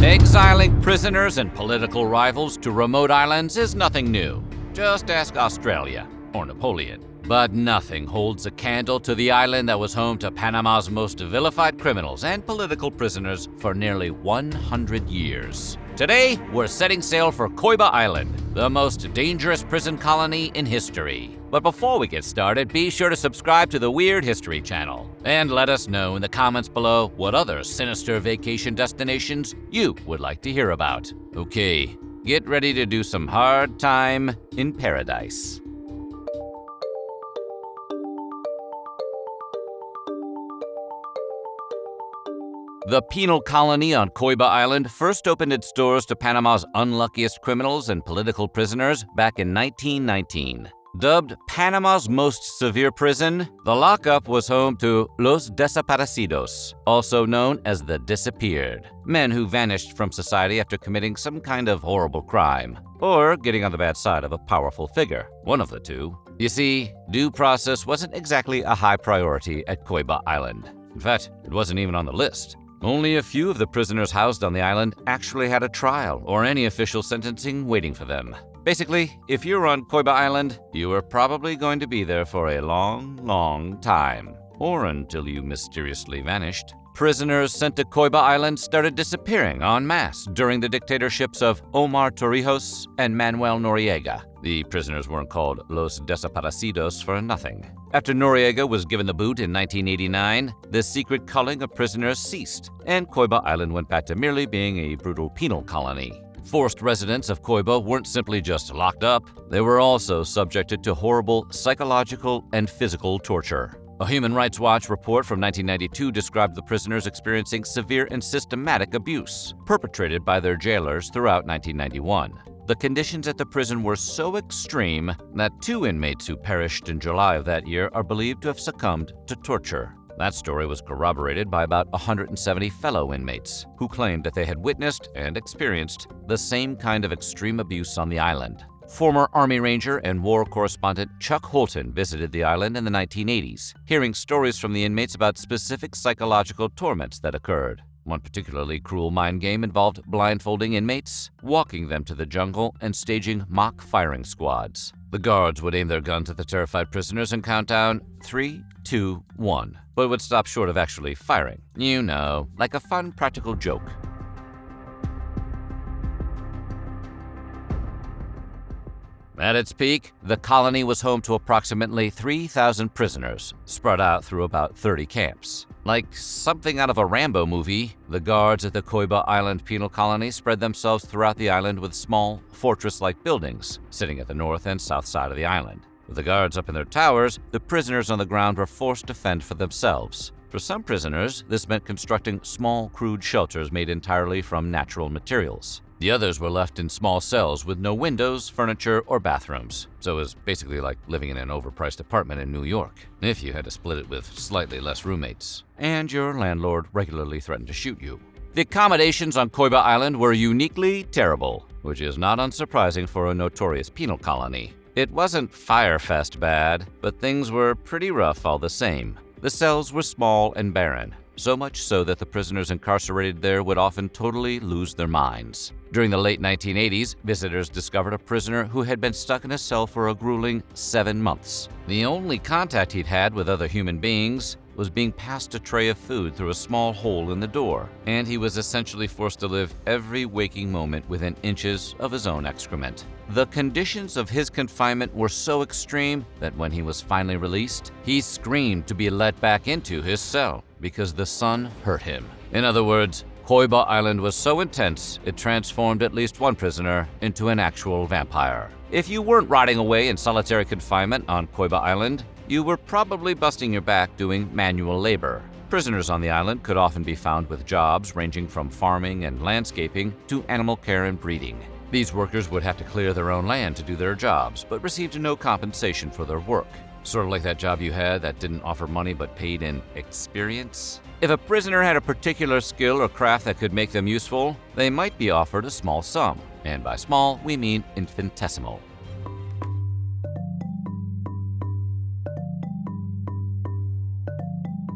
Exiling prisoners and political rivals to remote islands is nothing new. Just ask Australia or Napoleon. But nothing holds a candle to the island that was home to Panama's most vilified criminals and political prisoners for nearly 100 years. Today, we're setting sail for Coiba Island, the most dangerous prison colony in history. But before we get started, be sure to subscribe to the Weird History channel. And let us know in the comments below what other sinister vacation destinations you would like to hear about. Okay, get ready to do some hard time in paradise. The penal colony on Coiba Island first opened its doors to Panama's unluckiest criminals and political prisoners back in 1919. Dubbed Panama's most severe prison, the lockup was home to Los Desaparecidos, also known as the Disappeared, men who vanished from society after committing some kind of horrible crime, or getting on the bad side of a powerful figure, one of the two. You see, due process wasn't exactly a high priority at Coiba Island. In fact, it wasn't even on the list. Only a few of the prisoners housed on the island actually had a trial or any official sentencing waiting for them. Basically, if you're on Coiba Island, you are probably going to be there for a long, long time, or until you mysteriously vanished. Prisoners sent to Coiba Island started disappearing en masse during the dictatorships of Omar Torrijos and Manuel Noriega. The prisoners weren't called Los Desaparecidos for nothing. After Noriega was given the boot in 1989, the secret culling of prisoners ceased, and Coiba Island went back to merely being a brutal penal colony. Forced residents of Coiba weren't simply just locked up, they were also subjected to horrible psychological and physical torture. A Human Rights Watch report from 1992 described the prisoners experiencing severe and systematic abuse, perpetrated by their jailers throughout 1991. The conditions at the prison were so extreme that 2 inmates who perished in July of that year are believed to have succumbed to torture. That story was corroborated by about 170 fellow inmates, who claimed that they had witnessed and experienced the same kind of extreme abuse on the island. Former Army Ranger and war correspondent Chuck Holton visited the island in the 1980s, hearing stories from the inmates about specific psychological torments that occurred. One particularly cruel mind game involved blindfolding inmates, walking them to the jungle, and staging mock firing squads. The guards would aim their guns at the terrified prisoners and count down 3, 2, 1, but would stop short of actually firing. You know, like a fun practical joke. At its peak, the colony was home to approximately 3,000 prisoners, spread out through about 30 camps. Like something out of a Rambo movie, the guards at the Coiba Island penal colony spread themselves throughout the island with small, fortress-like buildings, sitting at the north and south side of the island. With the guards up in their towers, the prisoners on the ground were forced to fend for themselves. For some prisoners, this meant constructing small, crude shelters made entirely from natural materials. The others were left in small cells with no windows, furniture, or bathrooms. So it was basically like living in an overpriced apartment in New York, if you had to split it with slightly less roommates. And your landlord regularly threatened to shoot you. The accommodations on Coiba Island were uniquely terrible, which is not unsurprising for a notorious penal colony. It wasn't Firefest bad, but things were pretty rough all the same. The cells were small and barren, so much so that the prisoners incarcerated there would often totally lose their minds. During the late 1980s, visitors discovered a prisoner who had been stuck in a cell for a grueling 7 months. The only contact he'd had with other human beings was being passed a tray of food through a small hole in the door, and he was essentially forced to live every waking moment within inches of his own excrement. The conditions of his confinement were so extreme that when he was finally released, he screamed to be let back into his cell because the sun hurt him. In other words, Coiba Island was so intense, it transformed at least one prisoner into an actual vampire. If you weren't rotting away in solitary confinement on Coiba Island, you were probably busting your back doing manual labor. Prisoners on the island could often be found with jobs ranging from farming and landscaping to animal care and breeding. These workers would have to clear their own land to do their jobs, but received no compensation for their work. Sort of like that job you had that didn't offer money but paid in experience. If a prisoner had a particular skill or craft that could make them useful, they might be offered a small sum. And by small, we mean infinitesimal.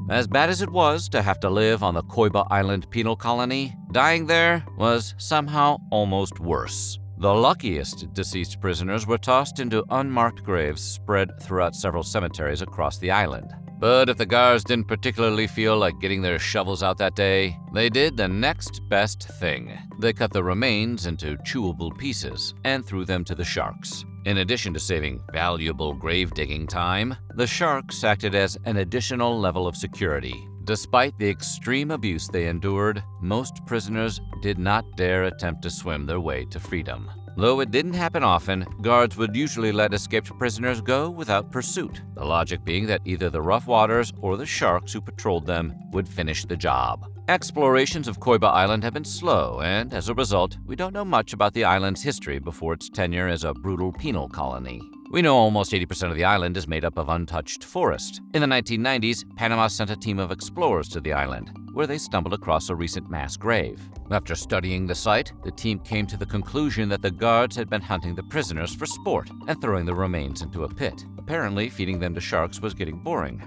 As bad as it was to have to live on the Coiba Island penal colony, dying there was somehow almost worse. The luckiest deceased prisoners were tossed into unmarked graves spread throughout several cemeteries across the island. But if the guards didn't particularly feel like getting their shovels out that day, they did the next best thing. They cut the remains into chewable pieces and threw them to the sharks. In addition to saving valuable grave-digging time, the sharks acted as an additional level of security. Despite the extreme abuse they endured, most prisoners did not dare attempt to swim their way to freedom. Though it didn't happen often, guards would usually let escaped prisoners go without pursuit, the logic being that either the rough waters or the sharks who patrolled them would finish the job. Explorations of Coiba Island have been slow, and as a result, we don't know much about the island's history before its tenure as a brutal penal colony. We know almost 80% of the island is made up of untouched forest. In the 1990s, Panama sent a team of explorers to the island, where they stumbled across a recent mass grave. After studying the site, the team came to the conclusion that the guards had been hunting the prisoners for sport and throwing the remains into a pit. Apparently, feeding them to sharks was getting boring.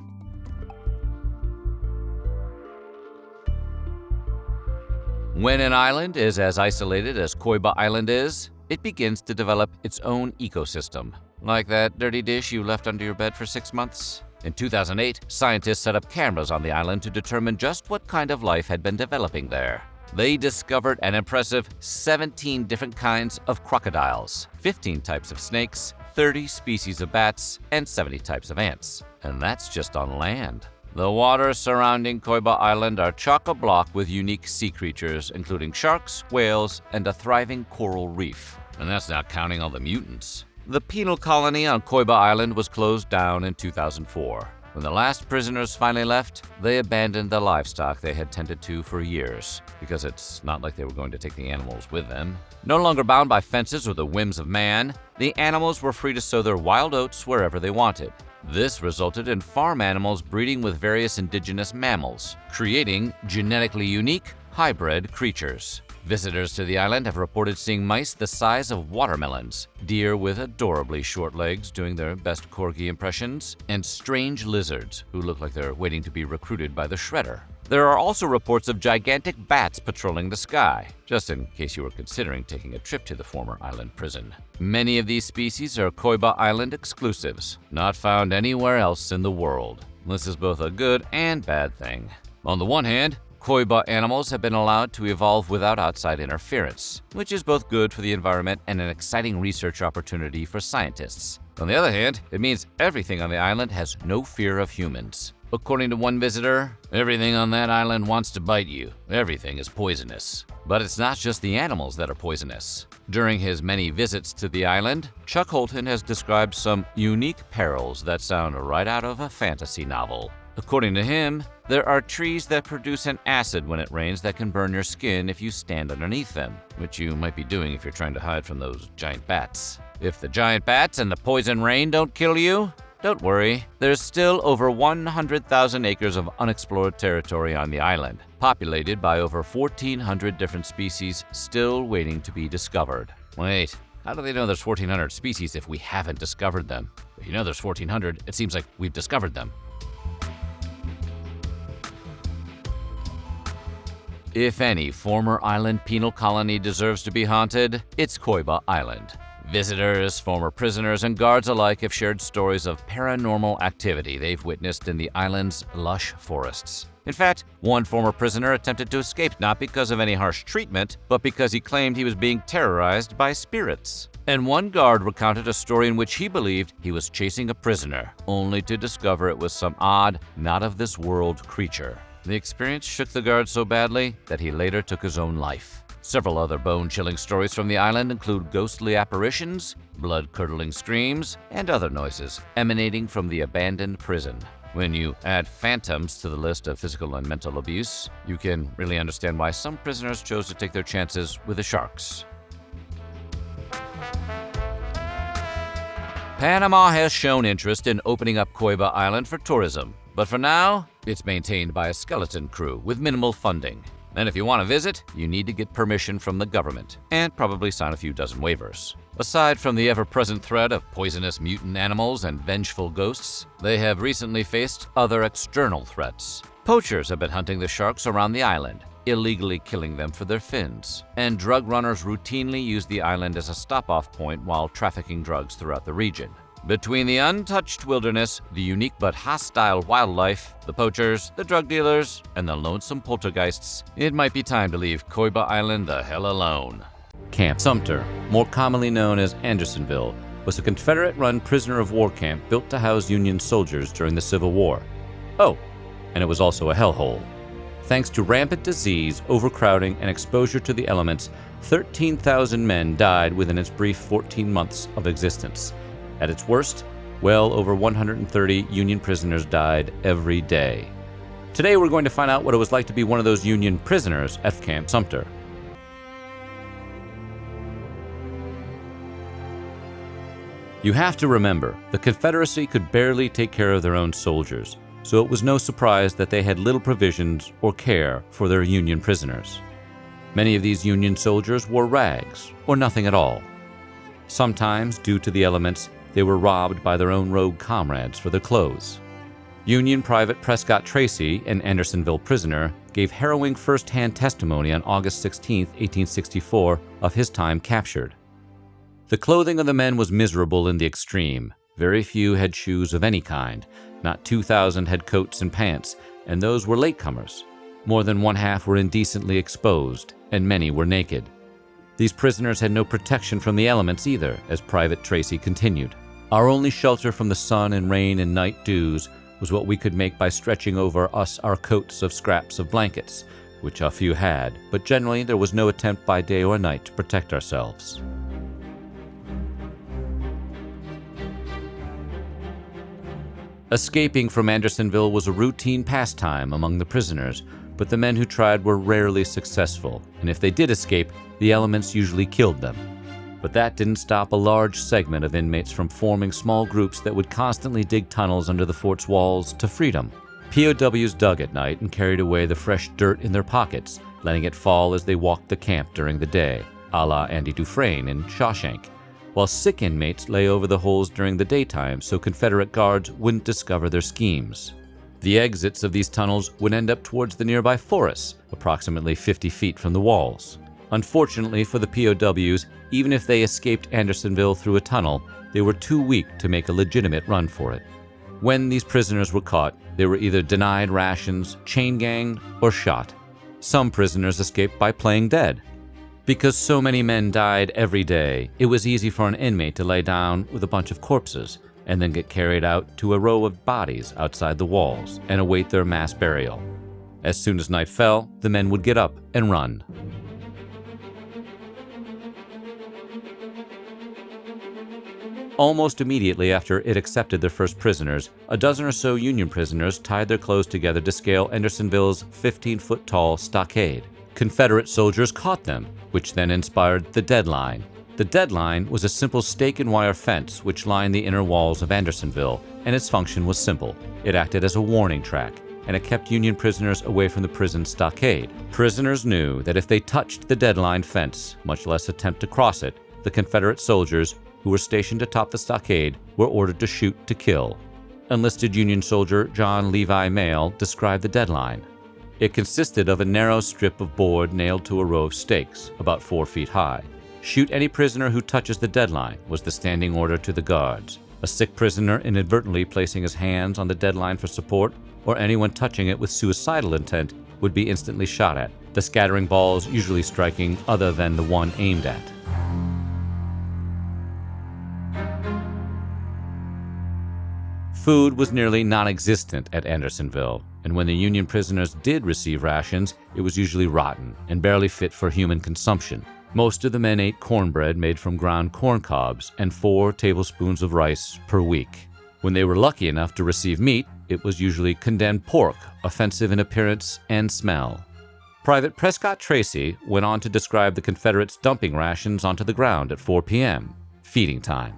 When an island is as isolated as Coiba Island is, it begins to develop its own ecosystem. Like that dirty dish you left under your bed for 6 months? In 2008, scientists set up cameras on the island to determine just what kind of life had been developing there. They discovered an impressive 17 different kinds of crocodiles, 15 types of snakes, 30 species of bats, and 70 types of ants. And that's just on land. The waters surrounding Coiba Island are chock-a-block with unique sea creatures, including sharks, whales, and a thriving coral reef. And that's not counting all the mutants. The penal colony on Coiba Island was closed down in 2004. When the last prisoners finally left, they abandoned the livestock they had tended to for years, because it's not like they were going to take the animals with them. No longer bound by fences or the whims of man, the animals were free to sow their wild oats wherever they wanted. This resulted in farm animals breeding with various indigenous mammals, creating genetically unique, hybrid creatures. Visitors to the island have reported seeing mice the size of watermelons, deer with adorably short legs doing their best corgi impressions, and strange lizards who look like they're waiting to be recruited by the shredder. There are also reports of gigantic bats patrolling the sky, just in case you were considering taking a trip to the former island prison. Many of these species are Coiba Island exclusives, not found anywhere else in the world. This is both a good and bad thing. On the one hand, Coiba animals have been allowed to evolve without outside interference, which is both good for the environment and an exciting research opportunity for scientists. On the other hand, it means everything on the island has no fear of humans. According to one visitor, everything on that island wants to bite you. Everything is poisonous. But it's not just the animals that are poisonous. During his many visits to the island, Chuck Holton has described some unique perils that sound right out of a fantasy novel. According to him, there are trees that produce an acid when it rains that can burn your skin if you stand underneath them, which you might be doing if you're trying to hide from those giant bats. If the giant bats and the poison rain don't kill you, don't worry. There's still over 100,000 acres of unexplored territory on the island, populated by over 1,400 different species still waiting to be discovered. Wait, how do they know there's 1,400 species if we haven't discovered them? If you know there's 1,400, it seems like we've discovered them. If any former island penal colony deserves to be haunted, it's Coiba Island. Visitors, former prisoners, and guards alike have shared stories of paranormal activity they've witnessed in the island's lush forests. In fact, one former prisoner attempted to escape not because of any harsh treatment, but because he claimed he was being terrorized by spirits. And one guard recounted a story in which he believed he was chasing a prisoner, only to discover it was some odd, not-of-this-world creature. The experience shook the guard so badly that he later took his own life. Several other bone-chilling stories from the island include ghostly apparitions, blood-curdling screams, and other noises emanating from the abandoned prison. When you add phantoms to the list of physical and mental abuse, you can really understand why some prisoners chose to take their chances with the sharks. Panama has shown interest in opening up Coiba Island for tourism, but for now, it's maintained by a skeleton crew with minimal funding. And if you want to visit, you need to get permission from the government and probably sign a few dozen waivers. Aside from the ever-present threat of poisonous mutant animals and vengeful ghosts, they have recently faced other external threats. Poachers have been hunting the sharks around the island, illegally killing them for their fins, and drug runners routinely use the island as a stop-off point while trafficking drugs throughout the region. Between the untouched wilderness, the unique but hostile wildlife, the poachers, the drug dealers, and the lonesome poltergeists, it might be time to leave Coiba Island the hell alone. Camp Sumter, more commonly known as Andersonville, was a Confederate-run prisoner-of-war camp built to house Union soldiers during the Civil War. Oh, and it was also a hellhole. Thanks to rampant disease, overcrowding, and exposure to the elements, 13,000 men died within its brief 14 months of existence. At its worst, well over 130 Union prisoners died every day. Today we're going to find out what it was like to be one of those Union prisoners at Camp Sumter. You have to remember, the Confederacy could barely take care of their own soldiers, so it was no surprise that they had little provisions or care for their Union prisoners. Many of these Union soldiers wore rags, or nothing at all. Sometimes, due to the elements, they were robbed by their own rogue comrades for their clothes. Union Private Prescott Tracy, an Andersonville prisoner, gave harrowing first-hand testimony on August 16, 1864, of his time captured. The clothing of the men was miserable in the extreme. Very few had shoes of any kind. Not 2,000 had coats and pants, and those were latecomers. More than one-half were indecently exposed, and many were naked. These prisoners had no protection from the elements either, as Private Tracy continued. Our only shelter from the sun and rain and night dews was what we could make by stretching over us our coats of scraps of blankets, which a few had, but generally there was no attempt by day or night to protect ourselves. Escaping from Andersonville was a routine pastime among the prisoners, but the men who tried were rarely successful, and if they did escape, the elements usually killed them. But that didn't stop a large segment of inmates from forming small groups that would constantly dig tunnels under the fort's walls to freedom. POWs dug at night and carried away the fresh dirt in their pockets, letting it fall as they walked the camp during the day, a la Andy Dufresne in Shawshank, while sick inmates lay over the holes during the daytime so Confederate guards wouldn't discover their schemes. The exits of these tunnels would end up towards the nearby forests, approximately 50 feet from the walls. Unfortunately for the POWs, even if they escaped Andersonville through a tunnel, they were too weak to make a legitimate run for it. When these prisoners were caught, they were either denied rations, chain-ganged, or shot. Some prisoners escaped by playing dead. Because so many men died every day, it was easy for an inmate to lay down with a bunch of corpses and then get carried out to a row of bodies outside the walls and await their mass burial. As soon as night fell, the men would get up and run. Almost immediately after it accepted their first prisoners, a dozen or so Union prisoners tied their clothes together to scale Andersonville's 15-foot-tall stockade. Confederate soldiers caught them, which then inspired the deadline. The deadline was a simple stake-and-wire fence which lined the inner walls of Andersonville, and its function was simple. It acted as a warning track, and it kept Union prisoners away from the prison stockade. Prisoners knew that if they touched the deadline fence, much less attempt to cross it, the Confederate soldiers who were stationed atop the stockade were ordered to shoot to kill. Enlisted Union soldier John Levi Mayle described the deadline. It consisted of a narrow strip of board nailed to a row of stakes, about 4 feet high. Shoot any prisoner who touches the deadline was the standing order to the guards. A sick prisoner inadvertently placing his hands on the deadline for support, or anyone touching it with suicidal intent, would be instantly shot at, the scattering balls usually striking other than the one aimed at. Food was nearly non-existent at Andersonville, and when the Union prisoners did receive rations, it was usually rotten and barely fit for human consumption. Most of the men ate cornbread made from ground corn cobs and 4 tablespoons of rice per week. When they were lucky enough to receive meat, it was usually condemned pork, offensive in appearance and smell. Private Prescott Tracy went on to describe the Confederates dumping rations onto the ground at 4 p.m., feeding time.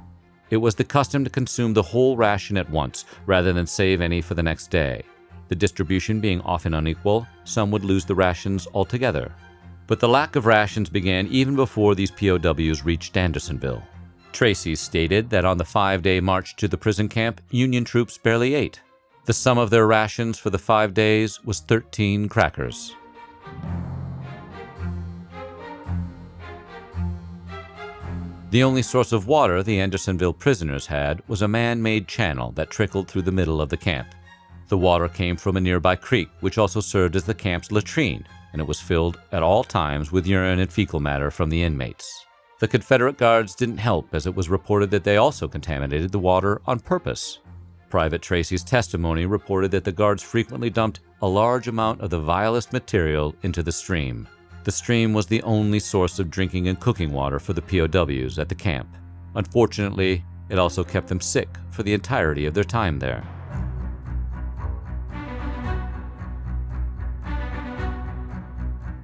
It was the custom to consume the whole ration at once, rather than save any for the next day. The distribution being often unequal, some would lose the rations altogether. But the lack of rations began even before these POWs reached Andersonville. Tracy stated that on the 5-day march to the prison camp, Union troops barely ate. The sum of their rations for the 5 days was 13 crackers. The only source of water the Andersonville prisoners had was a man-made channel that trickled through the middle of the camp. The water came from a nearby creek, which also served as the camp's latrine, and it was filled at all times with urine and fecal matter from the inmates. The Confederate guards didn't help, as it was reported that they also contaminated the water on purpose. Private Tracy's testimony reported that the guards frequently dumped a large amount of the vilest material into the stream. The stream was the only source of drinking and cooking water for the POWs at the camp. Unfortunately, it also kept them sick for the entirety of their time there.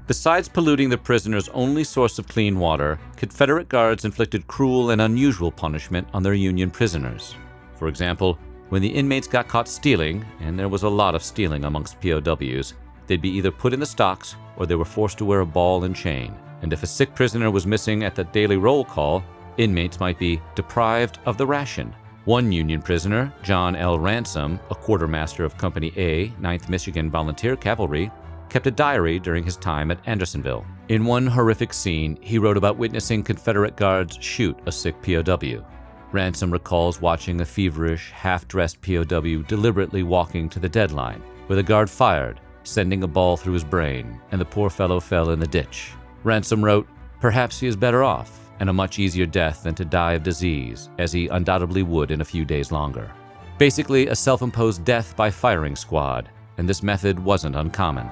Besides polluting the prisoners' only source of clean water, Confederate guards inflicted cruel and unusual punishment on their Union prisoners. For example, when the inmates got caught stealing, and there was a lot of stealing amongst POWs, they'd be either put in the stocks or they were forced to wear a ball and chain. And if a sick prisoner was missing at the daily roll call, inmates might be deprived of the ration. One Union prisoner, John L. Ransom, a quartermaster of Company A, 9th Michigan Volunteer Cavalry, kept a diary during his time at Andersonville. In one horrific scene, he wrote about witnessing Confederate guards shoot a sick POW. Ransom recalls watching a feverish, half-dressed POW deliberately walking to the deadline, where the guard fired, sending a ball through his brain, and the poor fellow fell in the ditch. Ransom wrote, "Perhaps he is better off, and a much easier death than to die of disease, as he undoubtedly would in a few days longer." Basically, a self-imposed death by firing squad, and this method wasn't uncommon.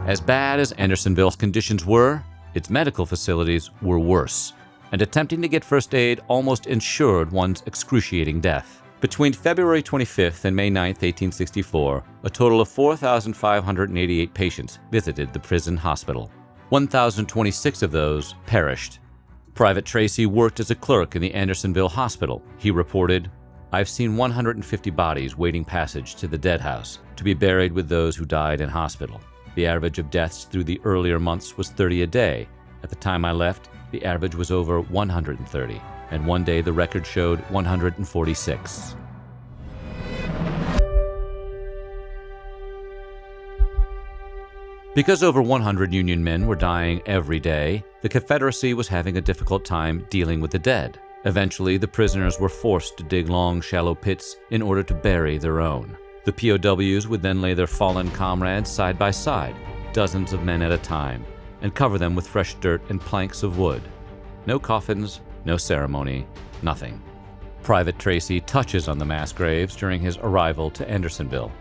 As bad as Andersonville's conditions were, its medical facilities were worse, and attempting to get first aid almost ensured one's excruciating death. Between February 25th and May 9, 1864, a total of 4,588 patients visited the prison hospital. 1,026 of those perished. Private Tracy worked as a clerk in the Andersonville hospital. He reported, "I've seen 150 bodies waiting passage to the dead house to be buried with those who died in hospital. The average of deaths through the earlier months was 30 a day. At the time I left, the average was over 130, and one day the record showed 146. Because over 100 Union men were dying every day, the Confederacy was having a difficult time dealing with the dead. Eventually, the prisoners were forced to dig long, shallow pits in order to bury their own. The POWs would then lay their fallen comrades side by side, dozens of men at a time, and cover them with fresh dirt and planks of wood. No coffins, no ceremony, nothing. Private Tracy touches on the mass graves during his arrival to Andersonville.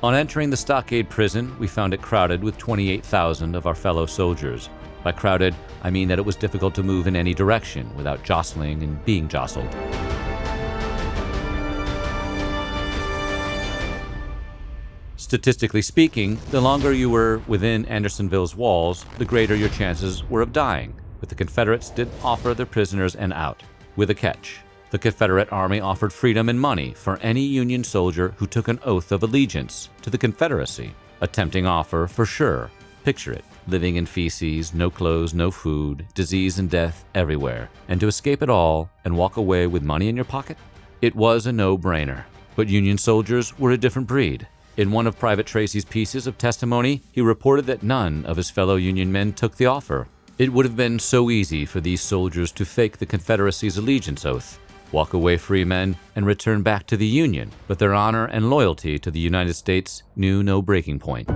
On entering the stockade prison, we found it crowded with 28,000 of our fellow soldiers. By crowded, I mean that it was difficult to move in any direction without jostling and being jostled. Statistically speaking, the longer you were within Andersonville's walls, the greater your chances were of dying. But the Confederates did offer their prisoners an out, with a catch. The Confederate Army offered freedom and money for any Union soldier who took an oath of allegiance to the Confederacy. A tempting offer for sure. Picture it, living in feces, no clothes, no food, disease and death everywhere, and to escape it all and walk away with money in your pocket? It was a no-brainer. But Union soldiers were a different breed. In one of Private Tracy's pieces of testimony, he reported that none of his fellow Union men took the offer. It would have been so easy for these soldiers to fake the Confederacy's allegiance oath, walk away free men, and return back to the Union, but their honor and loyalty to the United States knew no breaking point.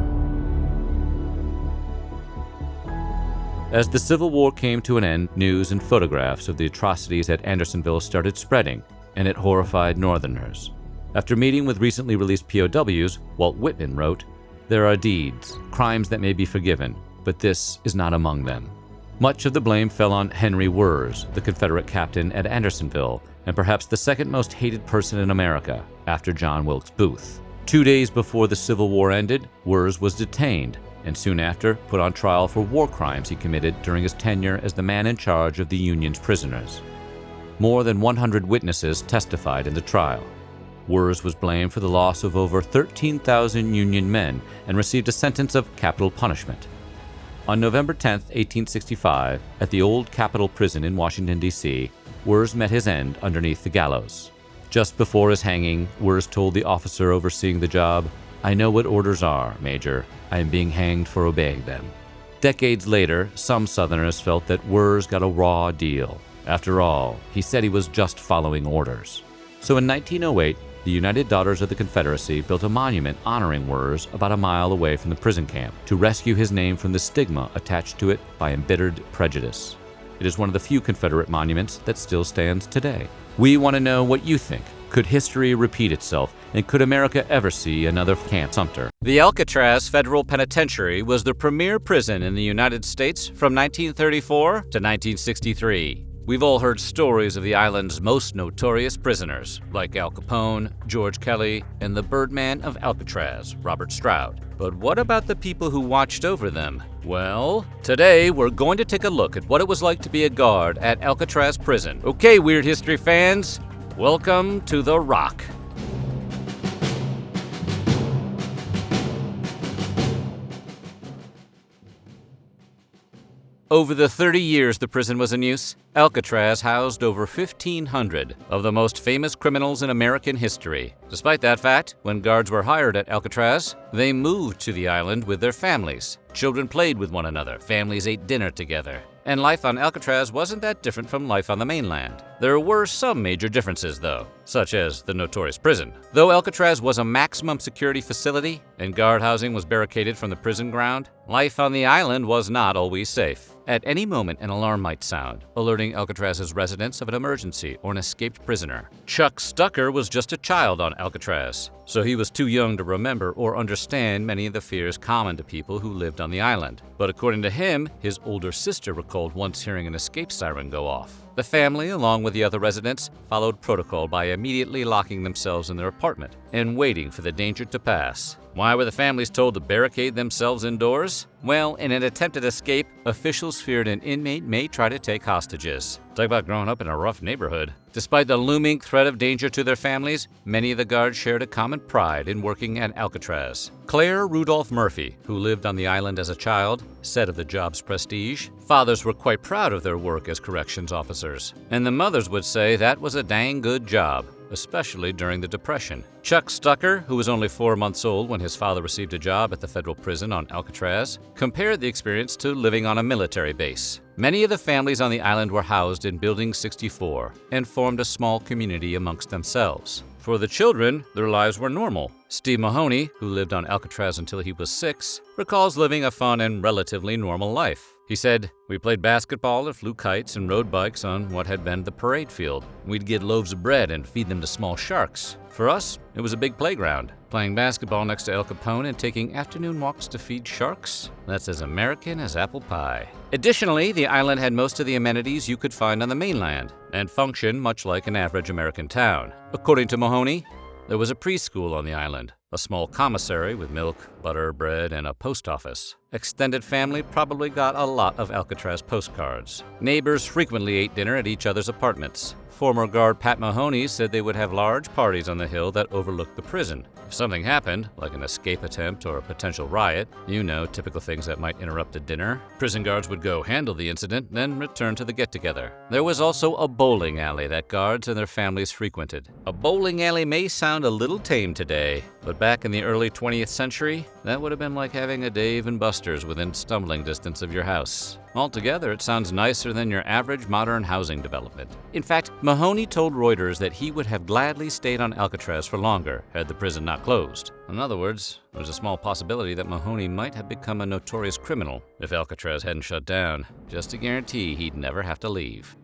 As the Civil War came to an end, news and photographs of the atrocities at Andersonville started spreading, and it horrified Northerners. After meeting with recently released POWs, Walt Whitman wrote, "There are deeds, crimes that may be forgiven, but this is not among them." Much of the blame fell on Henry Wirz, the Confederate captain at Andersonville, and perhaps the second most hated person in America, after John Wilkes Booth. 2 days before the Civil War ended, Wirz was detained, and soon after put on trial for war crimes he committed during his tenure as the man in charge of the Union's prisoners. More than 100 witnesses testified in the trial. Wirz was blamed for the loss of over 13,000 Union men and received a sentence of capital punishment. On November 10, 1865, at the old Capitol Prison in Washington, D.C., Wurz met his end underneath the gallows. Just before his hanging, Wurz told the officer overseeing the job, "I know what orders are, Major. I am being hanged for obeying them." Decades later, some Southerners felt that Wurz got a raw deal. After all, he said he was just following orders. So in 1908, the United Daughters of the Confederacy built a monument honoring Wurz about a mile away from the prison camp to rescue his name from the stigma attached to it by embittered prejudice. It is one of the few Confederate monuments that still stands today. We want to know what you think. Could history repeat itself, and could America ever see another Camp Sumter? The Alcatraz Federal Penitentiary was the premier prison in the United States from 1934 to 1963. We've all heard stories of the island's most notorious prisoners, like Al Capone, George Kelly, and the Birdman of Alcatraz, Robert Stroud. But what about the people who watched over them? Well, today we're going to take a look at what it was like to be a guard at Alcatraz Prison. Okay, Weird History fans, welcome to The Rock. Over the 30 years the prison was in use, Alcatraz housed over 1,500 of the most famous criminals in American history. Despite that fact, when guards were hired at Alcatraz, they moved to the island with their families. Children played with one another, families ate dinner together. And life on Alcatraz wasn't that different from life on the mainland. There were some major differences, though, such as the notorious prison. Though Alcatraz was a maximum security facility and guard housing was barricaded from the prison ground, life on the island was not always safe. At any moment, an alarm might sound, alerting Alcatraz's residents of an emergency or an escaped prisoner. Chuck Stucker was just a child on Alcatraz, so he was too young to remember or understand many of the fears common to people who lived on the island. But according to him, his older sister recalled once hearing an escape siren go off. The family, along with the other residents, followed protocol by immediately locking themselves in their apartment and waiting for the danger to pass. Why were the families told to barricade themselves indoors? Well, in an attempted escape, officials feared an inmate may try to take hostages. Talk about growing up in a rough neighborhood. Despite the looming threat of danger to their families, many of the guards shared a common pride in working at Alcatraz. Claire Rudolph Murphy, who lived on the island as a child, said of the job's prestige, "Fathers were quite proud of their work as corrections officers, and the mothers would say that was a dang good job, especially during the Depression." Chuck Stucker, who was only 4 months old when his father received a job at the federal prison on Alcatraz, compared the experience to living on a military base. Many of the families on the island were housed in Building 64 and formed a small community amongst themselves. For the children, their lives were normal. Steve Mahoney, who lived on Alcatraz until he was 6, recalls living a fun and relatively normal life. He said, "We played basketball and flew kites and rode bikes on what had been the parade field. We'd get loaves of bread and feed them to small sharks. For us, it was a big playground. Playing basketball next to Al Capone and taking afternoon walks to feed sharks? That's as American as apple pie." Additionally, the island had most of the amenities you could find on the mainland and functioned much like an average American town. According to Mahoney, there was a preschool on the island, a small commissary with milk, butter, bread, and a post office. Extended family probably got a lot of Alcatraz postcards. Neighbors frequently ate dinner at each other's apartments. Former guard Pat Mahoney said they would have large parties on the hill that overlooked the prison. If something happened, like an escape attempt or a potential riot, typical things that might interrupt a dinner, prison guards would go handle the incident, then return to the get-together. There was also a bowling alley that guards and their families frequented. A bowling alley may sound a little tame today, but back in the early 20th century, that would have been like having a Dave and Buster's within stumbling distance of your house. Altogether, it sounds nicer than your average modern housing development. In fact, Mahoney told Reuters that he would have gladly stayed on Alcatraz for longer had the prison not closed. In other words, there was a small possibility that Mahoney might have become a notorious criminal if Alcatraz hadn't shut down, just to guarantee he'd never have to leave.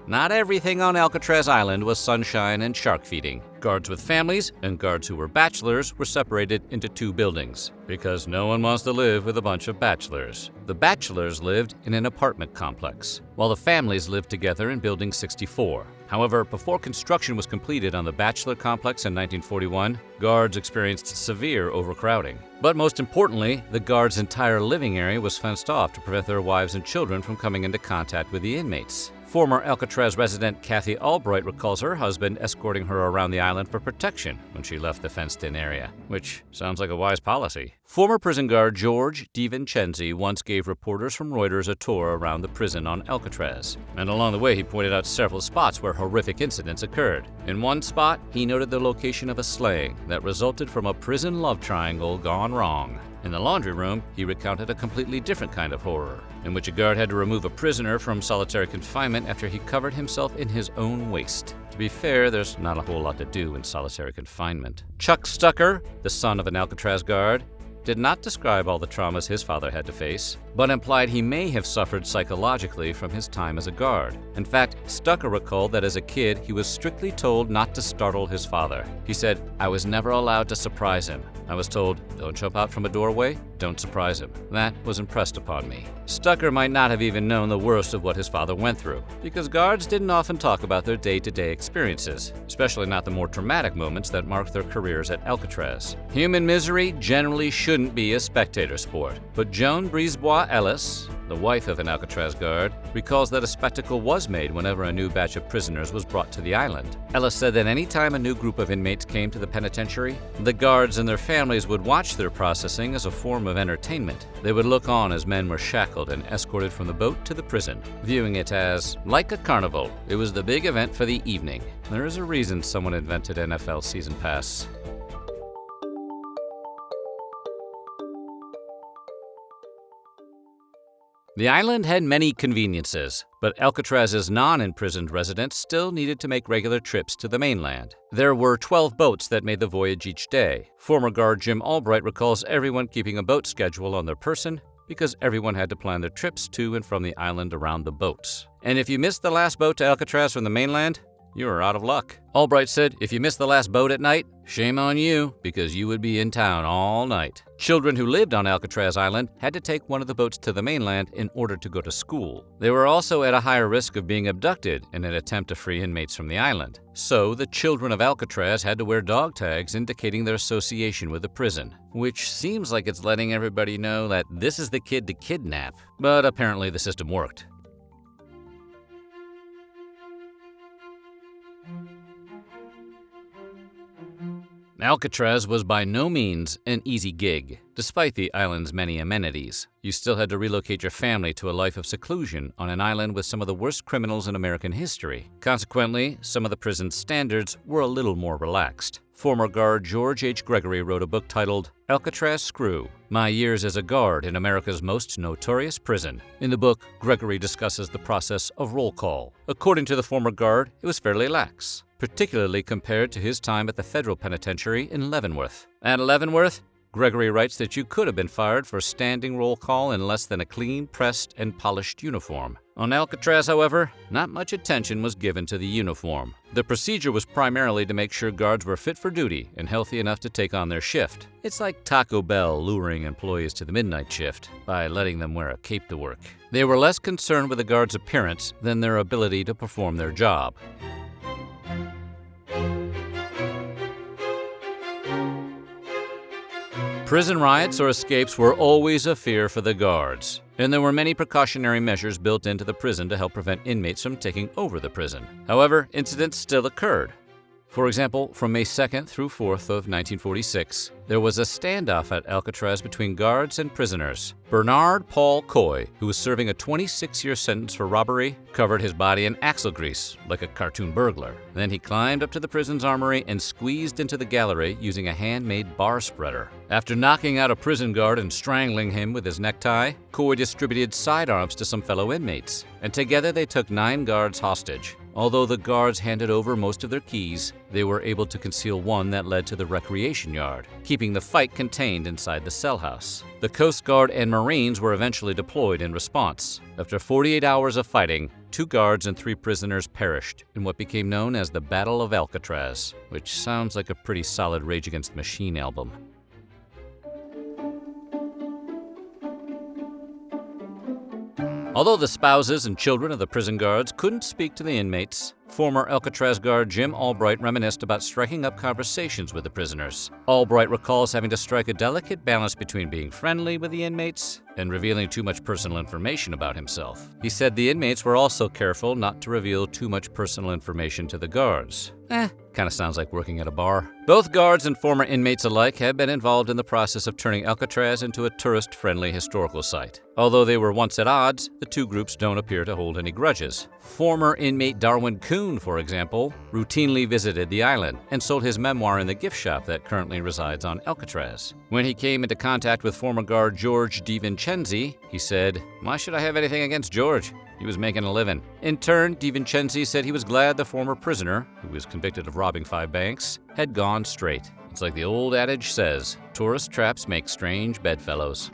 Not everything on Alcatraz Island was sunshine and shark feeding. Guards with families and guards who were bachelors were separated into 2 buildings, because no one wants to live with a bunch of bachelors. The bachelors lived in an apartment complex, while the families lived together in Building 64. However, before construction was completed on the bachelor complex in 1941, guards experienced severe overcrowding. But most importantly, the guards' entire living area was fenced off to prevent their wives and children from coming into contact with the inmates. Former Alcatraz resident Kathy Albright recalls her husband escorting her around the island for protection when she left the fenced-in area, which sounds like a wise policy. Former prison guard George DiVincenzi once gave reporters from Reuters a tour around the prison on Alcatraz. And along the way, he pointed out several spots where horrific incidents occurred. In one spot, he noted the location of a slaying that resulted from a prison love triangle gone wrong. In the laundry room, he recounted a completely different kind of horror, in which a guard had to remove a prisoner from solitary confinement after he covered himself in his own waste. To be fair, there's not a whole lot to do in solitary confinement. Chuck Stucker, the son of an Alcatraz guard, did not describe all the traumas his father had to face, but implied he may have suffered psychologically from his time as a guard. In fact, Stucker recalled that as a kid, he was strictly told not to startle his father. He said, "I was never allowed to surprise him. I was told, don't jump out from a doorway, don't surprise him." That was impressed upon me. Stucker might not have even known the worst of what his father went through, because guards didn't often talk about their day-to-day experiences, especially not the more traumatic moments that marked their careers at Alcatraz. Human misery generally shouldn't be a spectator sport, but Joan Brisebois Ellis, the wife of an Alcatraz guard, recalls that a spectacle was made whenever a new batch of prisoners was brought to the island. Ellis said that any time a new group of inmates came to the penitentiary, the guards and their families would watch their processing as a form of entertainment. They would look on as men were shackled and escorted from the boat to the prison, viewing it as, like a carnival, it was the big event for the evening. There is a reason someone invented NFL Season Pass. The island had many conveniences, but Alcatraz's non-imprisoned residents still needed to make regular trips to the mainland. There were 12 boats that made the voyage each day. Former guard Jim Albright recalls everyone keeping a boat schedule on their person because everyone had to plan their trips to and from the island around the boats. And if you missed the last boat to Alcatraz from the mainland, you were out of luck. Albright said, if you missed the last boat at night, shame on you, because you would be in town all night. Children who lived on Alcatraz Island had to take one of the boats to the mainland in order to go to school. They were also at a higher risk of being abducted in an attempt to free inmates from the island. So the children of Alcatraz had to wear dog tags indicating their association with the prison, which seems like it's letting everybody know that this is the kid to kidnap. But apparently the system worked. Alcatraz was by no means an easy gig. Despite the island's many amenities, you still had to relocate your family to a life of seclusion on an island with some of the worst criminals in American history. Consequently, some of the prison's standards were a little more relaxed. Former guard George H. Gregory wrote a book titled Alcatraz Screw: My Years as a Guard in America's Most Notorious Prison. In the book, Gregory discusses the process of roll call. According to the former guard, it was fairly lax, particularly compared to his time at the federal penitentiary in Leavenworth. At Leavenworth, Gregory writes that you could have been fired for standing roll call in less than a clean, pressed, and polished uniform. On Alcatraz, however, not much attention was given to the uniform. The procedure was primarily to make sure guards were fit for duty and healthy enough to take on their shift. It's like Taco Bell luring employees to the midnight shift by letting them wear a cape to work. They were less concerned with the guards' appearance than their ability to perform their job. Prison riots or escapes were always a fear for the guards, and there were many precautionary measures built into the prison to help prevent inmates from taking over the prison. However, incidents still occurred. For example, from May 2nd through 4th of 1946, there was a standoff at Alcatraz between guards and prisoners. Bernard Paul Coy, who was serving a 26-year sentence for robbery, covered his body in axle grease, like a cartoon burglar. Then he climbed up to the prison's armory and squeezed into the gallery using a handmade bar spreader. After knocking out a prison guard and strangling him with his necktie, Coy distributed sidearms to some fellow inmates, and together they took 9 guards hostage. Although the guards handed over most of their keys, they were able to conceal one that led to the recreation yard, keeping the fight contained inside the cell house. The Coast Guard and Marines were eventually deployed in response. After 48 hours of fighting, 2 guards and 3 prisoners perished in what became known as the Battle of Alcatraz, which sounds like a pretty solid Rage Against the Machine album. Although the spouses and children of the prison guards couldn't speak to the inmates, Former Alcatraz guard Jim Albright reminisced about striking up conversations with the prisoners. Albright recalls having to strike a delicate balance between being friendly with the inmates and revealing too much personal information about himself. He said the inmates were also careful not to reveal too much personal information to the guards. Kinda sounds like working at a bar. Both guards and former inmates alike have been involved in the process of turning Alcatraz into a tourist-friendly historical site. Although they were once at odds, the two groups don't appear to hold any grudges. Former inmate Darwin Kuhn, for example, routinely visited the island and sold his memoir in the gift shop that currently resides on Alcatraz. When he came into contact with former guard George DiVincenzi, he said, "Why should I have anything against George? He was making a living." In turn, DiVincenzi said he was glad the former prisoner, who was convicted of robbing 5 banks, had gone straight. It's like the old adage says, tourist traps make strange bedfellows.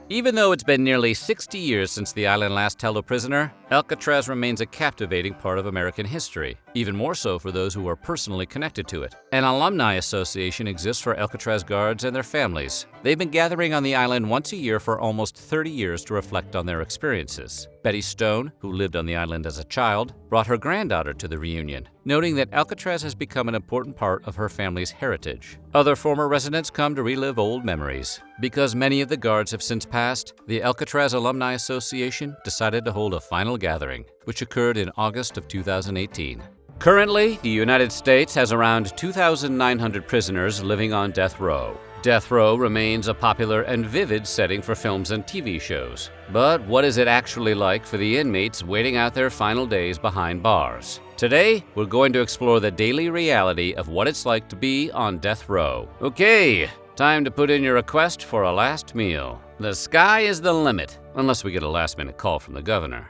Even though it's been nearly 60 years since the island last held a prisoner, Alcatraz remains a captivating part of American history, even more so for those who are personally connected to it. An alumni association exists for Alcatraz guards and their families. They've been gathering on the island once a year for almost 30 years to reflect on their experiences. Betty Stone, who lived on the island as a child, brought her granddaughter to the reunion, noting that Alcatraz has become an important part of her family's heritage. Other former residents come to relive old memories. Because many of the guards have since passed, the Alcatraz Alumni Association decided to hold a final gathering, which occurred in August of 2018. Currently, the United States has around 2,900 prisoners living on death row. Death row remains a popular and vivid setting for films and TV shows. But what is it actually like for the inmates waiting out their final days behind bars? Today, we're going to explore the daily reality of what it's like to be on death row. Okay, time to put in your request for a last meal. The sky is the limit, unless we get a last-minute call from the governor.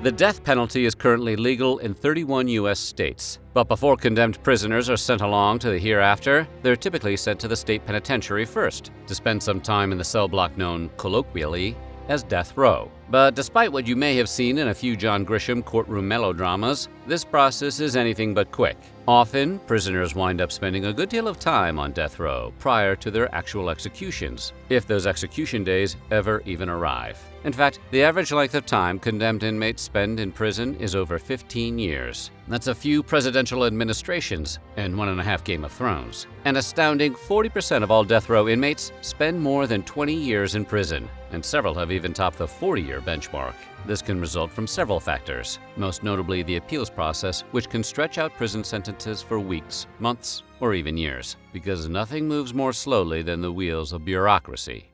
The death penalty is currently legal in 31 U.S. states. But before condemned prisoners are sent along to the hereafter, they're typically sent to the state penitentiary first, to spend some time in the cell block known colloquially as death row. But despite what you may have seen in a few John Grisham courtroom melodramas, this process is anything but quick. Often, prisoners wind up spending a good deal of time on death row prior to their actual executions, if those execution days ever even arrive. In fact, the average length of time condemned inmates spend in prison is over 15 years. That's a few presidential administrations and 1.5 Game of Thrones. An astounding 40% of all death row inmates spend more than 20 years in prison, and several have even topped the 40-year benchmark. This can result from several factors, most notably the appeals process, which can stretch out prison sentences for weeks, months, or even years, because nothing moves more slowly than the wheels of bureaucracy.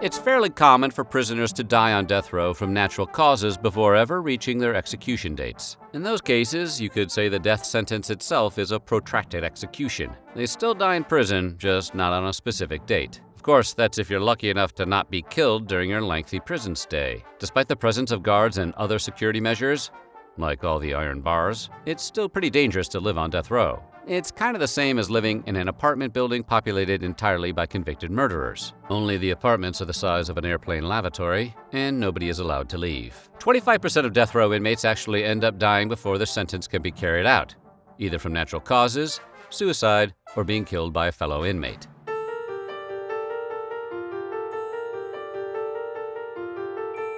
It's fairly common for prisoners to die on death row from natural causes before ever reaching their execution dates. In those cases, you could say the death sentence itself is a protracted execution. They still die in prison, just not on a specific date. Of course, that's if you're lucky enough to not be killed during your lengthy prison stay. Despite the presence of guards and other security measures, like all the iron bars, it's still pretty dangerous to live on death row. It's kind of the same as living in an apartment building populated entirely by convicted murderers. Only the apartments are the size of an airplane lavatory, and nobody is allowed to leave. 25% of death row inmates actually end up dying before their sentence can be carried out, either from natural causes, suicide, or being killed by a fellow inmate.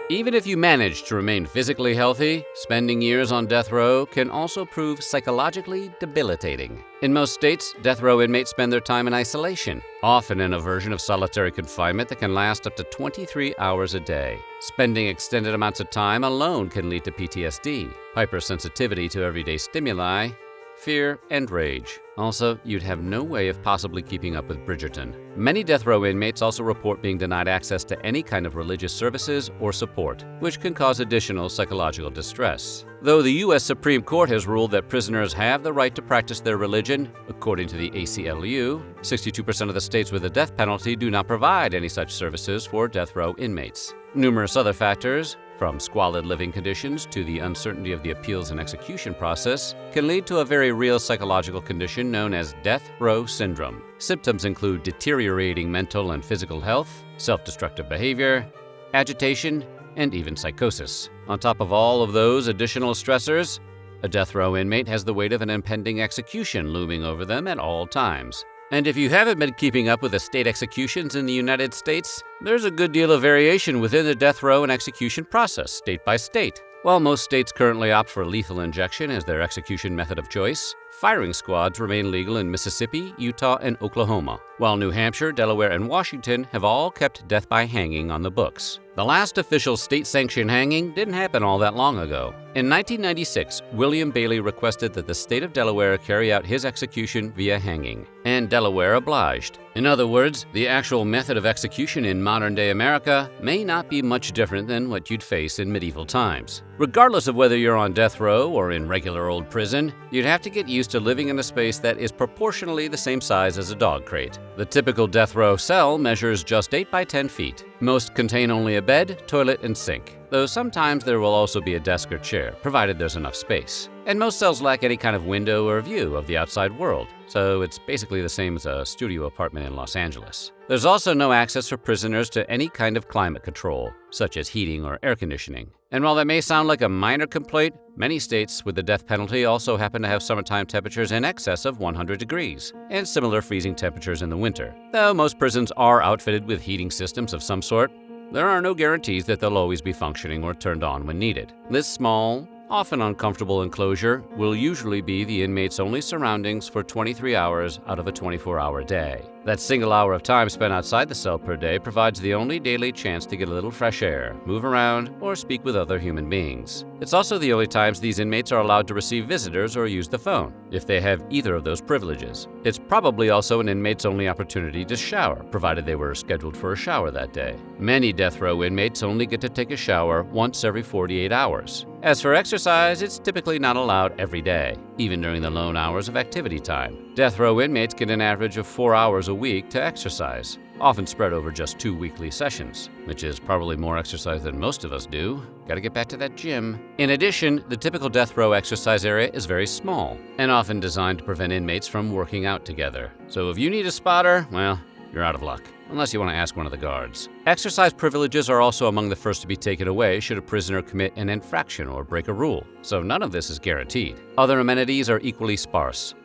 Even if you manage to remain physically healthy, spending years on death row can also prove psychologically debilitating. In most states, death row inmates spend their time in isolation, often in a version of solitary confinement that can last up to 23 hours a day. Spending extended amounts of time alone can lead to PTSD, hypersensitivity to everyday stimuli, fear, and rage. Also, you'd have no way of possibly keeping up with Bridgerton. Many death row inmates also report being denied access to any kind of religious services or support, which can cause additional psychological distress. Though the U.S. Supreme Court has ruled that prisoners have the right to practice their religion, according to the ACLU, 62% of the states with a death penalty do not provide any such services for death row inmates. Numerous other factors, from squalid living conditions to the uncertainty of the appeals and execution process, can lead to a very real psychological condition known as death row syndrome. Symptoms include deteriorating mental and physical health, self-destructive behavior, agitation, and even psychosis. On top of all of those additional stressors, a death row inmate has the weight of an impending execution looming over them at all times. And if you haven't been keeping up with the state executions in the United States, there's a good deal of variation within the death row and execution process, state by state. While most states currently opt for lethal injection as their execution method of choice, firing squads remain legal in Mississippi, Utah, and Oklahoma, while New Hampshire, Delaware, and Washington have all kept death by hanging on the books. The last official state-sanctioned hanging didn't happen all that long ago. In 1996, William Bailey requested that the state of Delaware carry out his execution via hanging, and Delaware obliged. In other words, the actual method of execution in modern-day America may not be much different than what you'd face in medieval times. Regardless of whether you're on death row or in regular old prison, you'd have to get used to living in a space that is proportionally the same size as a dog crate. The typical death row cell measures just 8 by 10 feet. Most contain only a bed, toilet, and sink, though sometimes there will also be a desk or chair, provided there's enough space. And most cells lack any kind of window or view of the outside world, so it's basically the same as a studio apartment in Los Angeles. There's also no access for prisoners to any kind of climate control, such as heating or air conditioning. And while that may sound like a minor complaint, many states with the death penalty also happen to have summertime temperatures in excess of 100 degrees, and similar freezing temperatures in the winter. Though most prisons are outfitted with heating systems of some sort, there are no guarantees that they'll always be functioning or turned on when needed. This small, often uncomfortable enclosure will usually be the inmate's only surroundings for 23 hours out of a 24-hour day. That single hour of time spent outside the cell per day provides the only daily chance to get a little fresh air, move around, or speak with other human beings. It's also the only times these inmates are allowed to receive visitors or use the phone, if they have either of those privileges. It's probably also an inmate's only opportunity to shower, provided they were scheduled for a shower that day. Many death row inmates only get to take a shower once every 48 hours. As for exercise, it's typically not allowed every day, even during the lone hours of activity time. Death row inmates get an average of 4 hours a week to exercise, often spread over just 2 weekly sessions, which is probably more exercise than most of us do. Gotta get back to that gym. In addition, the typical death row exercise area is very small, and often designed to prevent inmates from working out together. So if you need a spotter, well, you're out of luck, unless you want to ask one of the guards. Exercise privileges are also among the first to be taken away should a prisoner commit an infraction or break a rule, so none of this is guaranteed. Other amenities are equally sparse.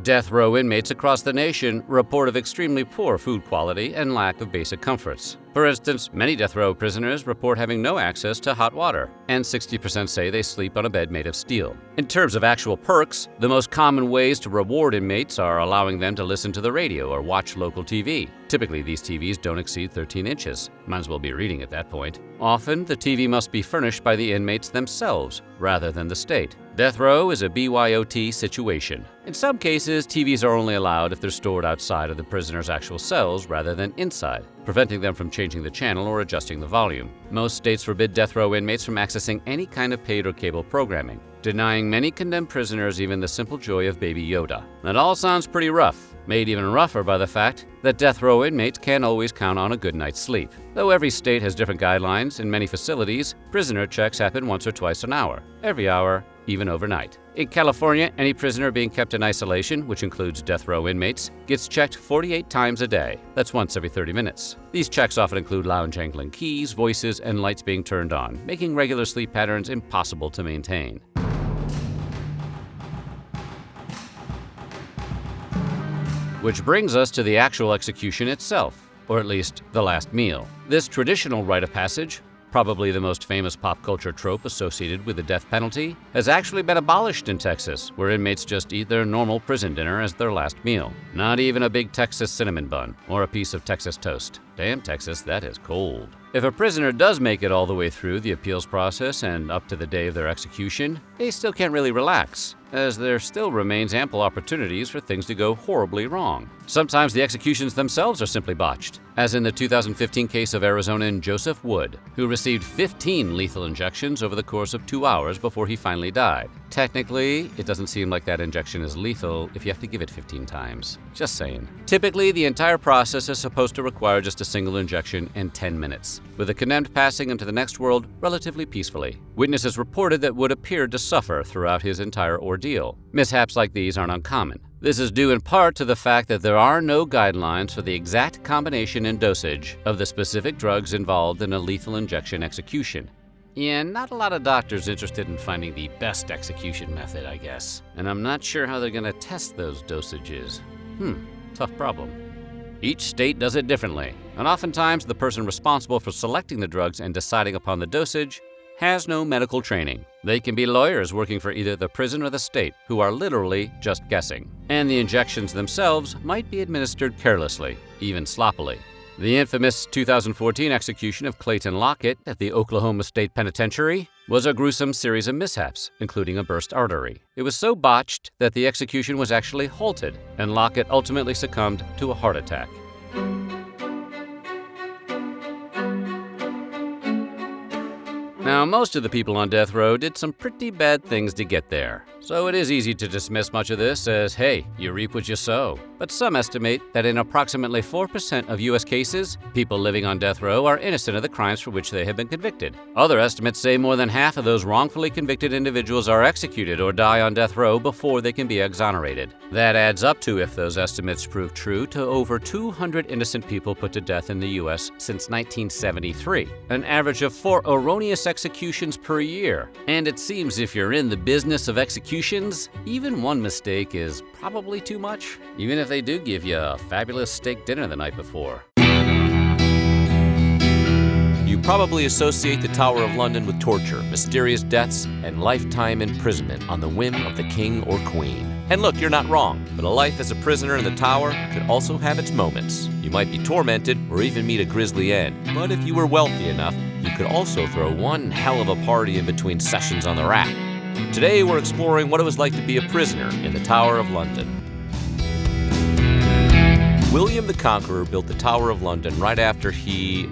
Death row inmates across the nation report of extremely poor food quality and lack of basic comforts. For instance, many death row prisoners report having no access to hot water, and 60% say they sleep on a bed made of steel. In terms of actual perks, the most common ways to reward inmates are allowing them to listen to the radio or watch local TV. Typically, these TVs don't exceed 13 inches. Might as well be reading at that point. Often, the TV must be furnished by the inmates themselves, rather than the state. Death row is a BYOT situation. In some cases, TVs are only allowed if they're stored outside of the prisoner's actual cells rather than inside, preventing them from changing the channel or adjusting the volume. Most states forbid death row inmates from accessing any kind of paid or cable programming, denying many condemned prisoners even the simple joy of Baby Yoda. That all sounds pretty rough, made even rougher by the fact that death row inmates can't always count on a good night's sleep. Though every state has different guidelines, in many facilities, prisoner checks happen once or twice an hour, every hour, even overnight. In California, any prisoner being kept in isolation, which includes death row inmates, gets checked 48 times a day. That's once every 30 minutes. These checks often include loud jangling keys, voices, and lights being turned on, making regular sleep patterns impossible to maintain. Which brings us to the actual execution itself, or at least the last meal. This traditional rite of passage, probably the most famous pop culture trope associated with the death penalty, has actually been abolished in Texas, where inmates just eat their normal prison dinner as their last meal. Not even a big Texas cinnamon bun or a piece of Texas toast. Damn, Texas, that is cold. If a prisoner does make it all the way through the appeals process and up to the day of their execution, they still can't really relax, as there still remains ample opportunities for things to go horribly wrong. Sometimes the executions themselves are simply botched, as in the 2015 case of Arizonan Joseph Wood, who received 15 lethal injections over the course of 2 hours before he finally died. Technically, it doesn't seem like that injection is lethal if you have to give it 15 times. Just saying. Typically, the entire process is supposed to require just a single injection in 10 minutes, with the condemned passing into the next world relatively peacefully. Witnesses reported that Wood appeared to suffer throughout his entire ordeal. Mishaps like these aren't uncommon. This is due in part to the fact that there are no guidelines for the exact combination and dosage of the specific drugs involved in a lethal injection execution. Yeah, not a lot of doctors interested in finding the best execution method, I guess. And I'm not sure how they're gonna test those dosages. Tough problem. Each state does it differently, and oftentimes the person responsible for selecting the drugs and deciding upon the dosage has no medical training. They can be lawyers working for either the prison or the state who are literally just guessing. And the injections themselves might be administered carelessly, even sloppily. The infamous 2014 execution of Clayton Lockett at the Oklahoma State Penitentiary was a gruesome series of mishaps, including a burst artery. It was so botched that the execution was actually halted, and Lockett ultimately succumbed to a heart attack. Now, most of the people on death row did some pretty bad things to get there, so it is easy to dismiss much of this as, hey, you reap what you sow. But some estimate that in approximately 4% of U.S. cases, people living on death row are innocent of the crimes for which they have been convicted. Other estimates say more than half of those wrongfully convicted individuals are executed or die on death row before they can be exonerated. That adds up to, if those estimates prove true, to over 200 innocent people put to death in the U.S. since 1973, an average of 4 erroneous executions per year. And it seems if you're in the business of executions, even one mistake is probably too much, even if they do give you a fabulous steak dinner the night before. You probably associate the Tower of London with torture, mysterious deaths, and lifetime imprisonment on the whim of the king or queen. And look, you're not wrong, but a life as a prisoner in the tower could also have its moments. You might be tormented or even meet a grisly end, but if you were wealthy enough, you could also throw one hell of a party in between sessions on the rack. Today we're exploring what it was like to be a prisoner in the Tower of London. William the Conqueror built the Tower of London right after he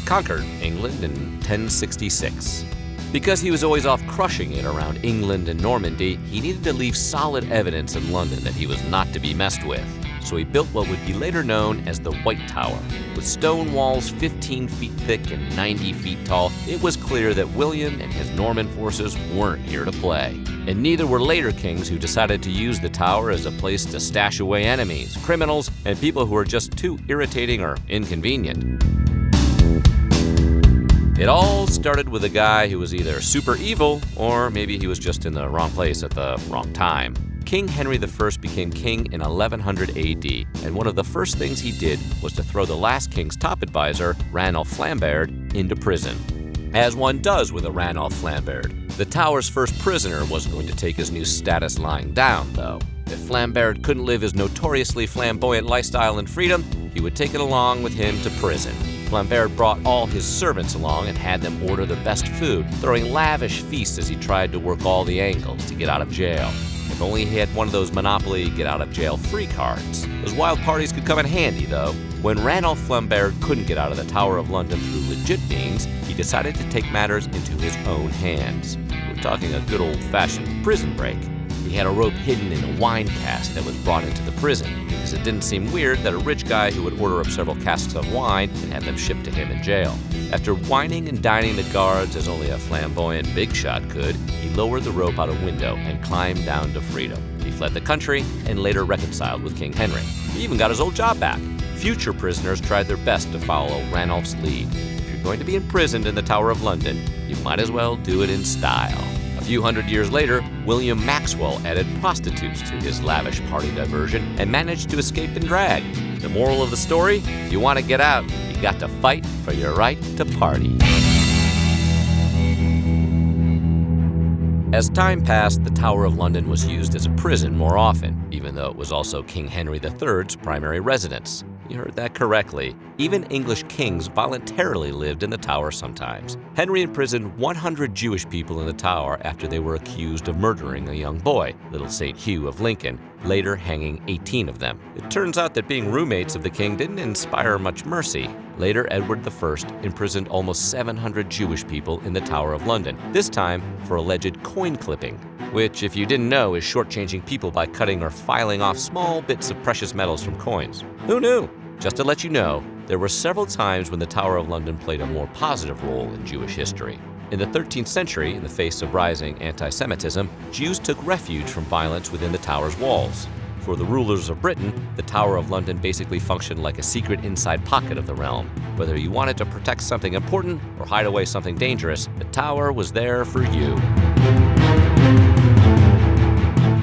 conquered England in 1066. Because he was always off crushing it around England and Normandy, he needed to leave solid evidence in London that he was not to be messed with. So he built what would be later known as the White Tower. With stone walls 15 feet thick and 90 feet tall, it was clear that William and his Norman forces weren't here to play. And neither were later kings who decided to use the tower as a place to stash away enemies, criminals, and people who were just too irritating or inconvenient. It all started with a guy who was either super evil, or maybe he was just in the wrong place at the wrong time. King Henry I became king in 1100 AD, and one of the first things he did was to throw the last king's top advisor, Ranulph Flambard, into prison. As one does with a Ranulph Flambard. The tower's first prisoner wasn't going to take his new status lying down, though. If Flambard couldn't live his notoriously flamboyant lifestyle in freedom, he would take it along with him to prison. Flambard brought all his servants along and had them order the best food, throwing lavish feasts as he tried to work all the angles to get out of jail. If only he had one of those Monopoly get-out-of-jail-free cards. Those wild parties could come in handy, though. When Ranulph Flambard couldn't get out of the Tower of London through legit means, he decided to take matters into his own hands. We're talking a good old-fashioned prison break. He had a rope hidden in a wine cask that was brought into the prison, because it didn't seem weird that a rich guy who would order up several casks of wine and have them shipped to him in jail. After whining and dining the guards as only a flamboyant big shot could, he lowered the rope out a window and climbed down to freedom. He fled the country and later reconciled with King Henry. He even got his old job back. Future prisoners tried their best to follow Ranulph's lead. If you're going to be imprisoned in the Tower of London, you might as well do it in style. A few hundred years later, William Maxwell added prostitutes to his lavish party diversion and managed to escape in drag. The moral of the story? If you want to get out, you got to fight for your right to party. As time passed, the Tower of London was used as a prison more often, even though it was also King Henry III's primary residence. You heard that correctly. Even English kings voluntarily lived in the tower sometimes. Henry imprisoned 100 Jewish people in the tower after they were accused of murdering a young boy, little St. Hugh of Lincoln, later hanging 18 of them. It turns out that being roommates of the king didn't inspire much mercy. Later, Edward I imprisoned almost 700 Jewish people in the Tower of London, this time for alleged coin clipping, which, if you didn't know, is shortchanging people by cutting or filing off small bits of precious metals from coins. Who knew? Just to let you know, there were several times when the Tower of London played a more positive role in Jewish history. In the 13th century, in the face of rising anti-Semitism, Jews took refuge from violence within the tower's walls. For the rulers of Britain, the Tower of London basically functioned like a secret inside pocket of the realm. Whether you wanted to protect something important or hide away something dangerous, the tower was there for you.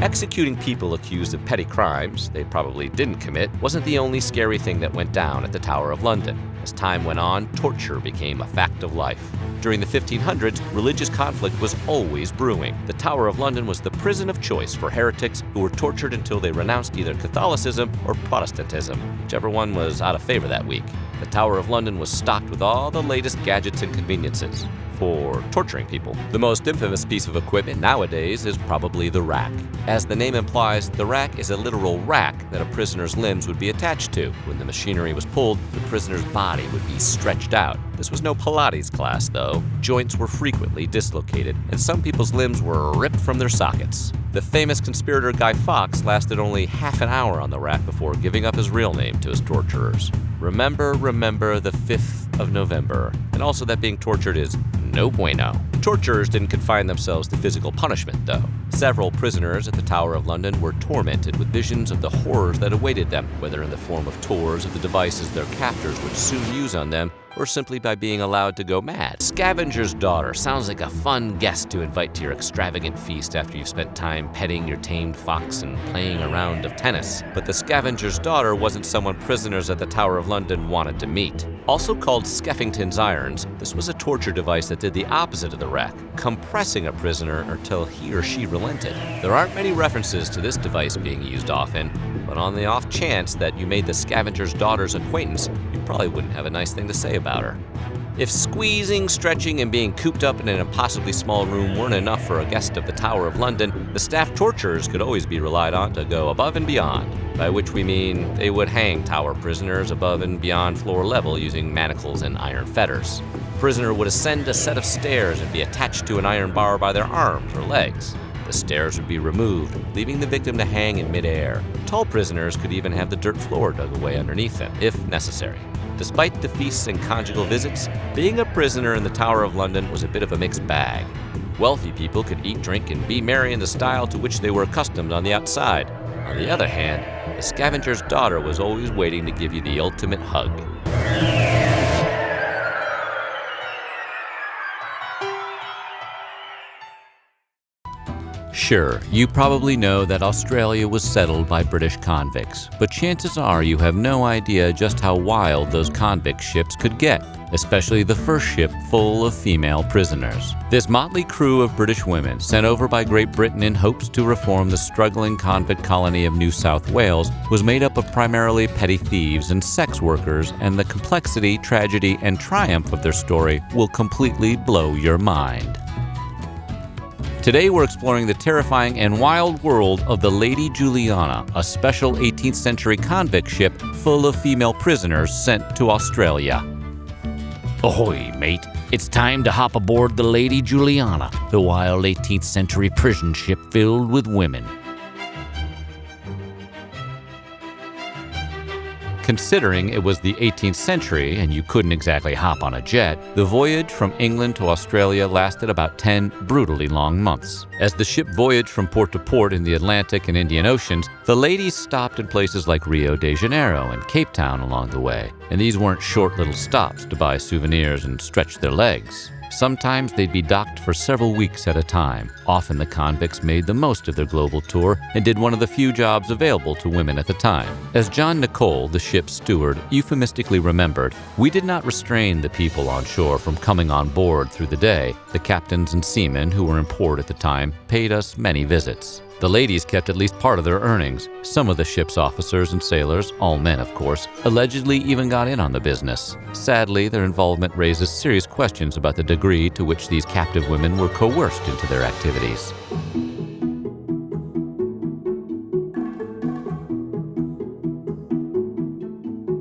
Executing people accused of petty crimes they probably didn't commit wasn't the only scary thing that went down at the Tower of London. As time went on, torture became a fact of life. During the 1500s, religious conflict was always brewing. The Tower of London was the prison of choice for heretics who were tortured until they renounced either Catholicism or Protestantism, whichever one was out of favor that week. The Tower of London was stocked with all the latest gadgets and conveniences for torturing people. The most infamous piece of equipment nowadays is probably the rack. As the name implies, the rack is a literal rack that a prisoner's limbs would be attached to. When the machinery was pulled, the prisoner's body would be stretched out. This was no Pilates class, though. Joints were frequently dislocated, and some people's limbs were ripped from their sockets. The famous conspirator Guy Fawkes lasted only half an hour on the rack before giving up his real name to his torturers. Remember the 5th of November. And also that being tortured is no bueno. Torturers didn't confine themselves to physical punishment, though. Several prisoners at the Tower of London were tormented with visions of the horrors that awaited them, whether in the form of tours of the devices their captors would soon use on them, or simply by being allowed to go mad. Scavenger's Daughter sounds like a fun guest to invite to your extravagant feast after you've spent time petting your tamed fox and playing a round of tennis. But the Scavenger's Daughter wasn't someone prisoners at the Tower of London wanted to meet. Also called Skeffington's Irons, this was a torture device that did the opposite of the rack, compressing a prisoner until he or she relented. There aren't many references to this device being used often, but on the off chance that you made the Scavenger's Daughter's acquaintance, you probably wouldn't have a nice thing to say about her. If squeezing, stretching, and being cooped up in an impossibly small room weren't enough for a guest of the Tower of London, the staff torturers could always be relied on to go above and beyond, by which we mean they would hang tower prisoners above and beyond floor level using manacles and iron fetters. The prisoner would ascend a set of stairs and be attached to an iron bar by their arms or legs. The stairs would be removed, leaving the victim to hang in midair. Tall prisoners could even have the dirt floor dug away underneath them, if necessary. Despite the feasts and conjugal visits, being a prisoner in the Tower of London was a bit of a mixed bag. Wealthy people could eat, drink, and be merry in the style to which they were accustomed on the outside. On the other hand, the Scavenger's Daughter was always waiting to give you the ultimate hug. Sure, you probably know that Australia was settled by British convicts, but chances are you have no idea just how wild those convict ships could get, especially the first ship full of female prisoners. This motley crew of British women, sent over by Great Britain in hopes to reform the struggling convict colony of New South Wales, was made up of primarily petty thieves and sex workers, and the complexity, tragedy, and triumph of their story will completely blow your mind. Today we're exploring the terrifying and wild world of the Lady Juliana, a special 18th century convict ship full of female prisoners sent to Australia. Ahoy, mate. It's time to hop aboard the Lady Juliana, the wild 18th century prison ship filled with women. Considering it was the 18th century and you couldn't exactly hop on a jet, the voyage from England to Australia lasted about 10 brutally long months. As the ship voyaged from port to port in the Atlantic and Indian Oceans, the ladies stopped in places like Rio de Janeiro and Cape Town along the way, and these weren't short little stops to buy souvenirs and stretch their legs. Sometimes they'd be docked for several weeks at a time. Often the convicts made the most of their global tour and did one of the few jobs available to women at the time. As John Nicole, the ship's steward, euphemistically remembered, "We did not restrain the people on shore from coming on board through the day. The captains and seamen who were in port at the time paid us many visits." The ladies kept at least part of their earnings. Some of the ship's officers and sailors, all men of course, allegedly even got in on the business. Sadly, their involvement raises serious questions about the degree to which these captive women were coerced into their activities.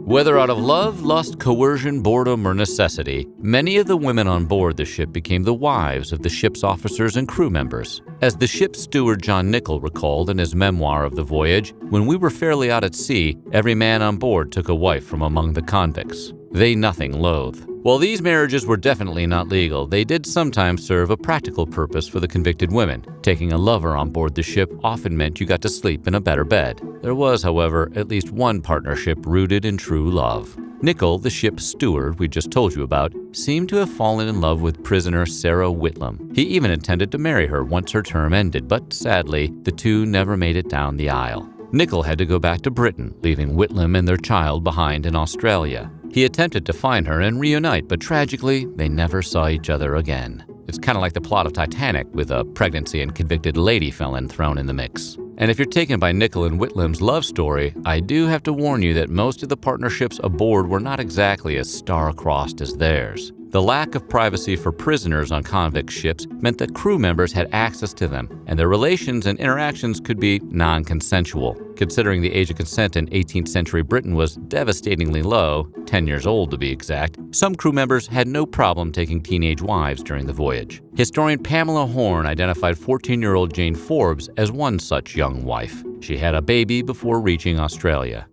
Whether out of love, lust, coercion, boredom, or necessity, many of the women on board the ship became the wives of the ship's officers and crew members. As the ship's steward John Nicol recalled in his memoir of the voyage, "When we were fairly out at sea, every man on board took a wife from among the convicts. They nothing loath. While these marriages were definitely not legal, they did sometimes serve a practical purpose for the convicted women. Taking a lover on board the ship often meant you got to sleep in a better bed. There was, however, at least one partnership rooted in true love. Nickel, the ship's steward we just told you about, seemed to have fallen in love with prisoner Sarah Whitlam. He even intended to marry her once her term ended, but sadly, the two never made it down the aisle. Nickel had to go back to Britain, leaving Whitlam and their child behind in Australia. He attempted to find her and reunite, but tragically, they never saw each other again. It's kind of like the plot of Titanic, with a pregnancy and convicted lady felon thrown in the mix. And if you're taken by Nickel and Whitlam's love story, I do have to warn you that most of the partnerships aboard were not exactly as star-crossed as theirs. The lack of privacy for prisoners on convict ships meant that crew members had access to them, and their relations and interactions could be non-consensual. Considering the age of consent in 18th century Britain was devastatingly low, 10 years old to be exact, some crew members had no problem taking teenage wives during the voyage. Historian Pamela Horn identified 14-year-old Jane Forbes as one such young wife. She had a baby before reaching Australia.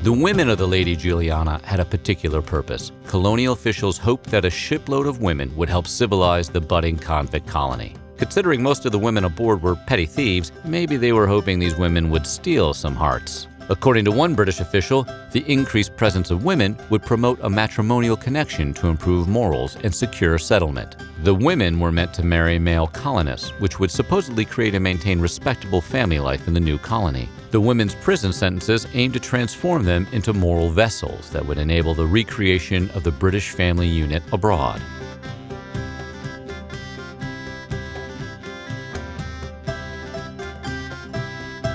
The women of the Lady Juliana had a particular purpose. Colonial officials hoped that a shipload of women would help civilize the budding convict colony. Considering most of the women aboard were petty thieves, maybe they were hoping these women would steal some hearts. According to one British official, the increased presence of women would promote a matrimonial connection to improve morals and secure settlement. The women were meant to marry male colonists, which would supposedly create and maintain respectable family life in the new colony. The women's prison sentences aimed to transform them into moral vessels that would enable the recreation of the British family unit abroad.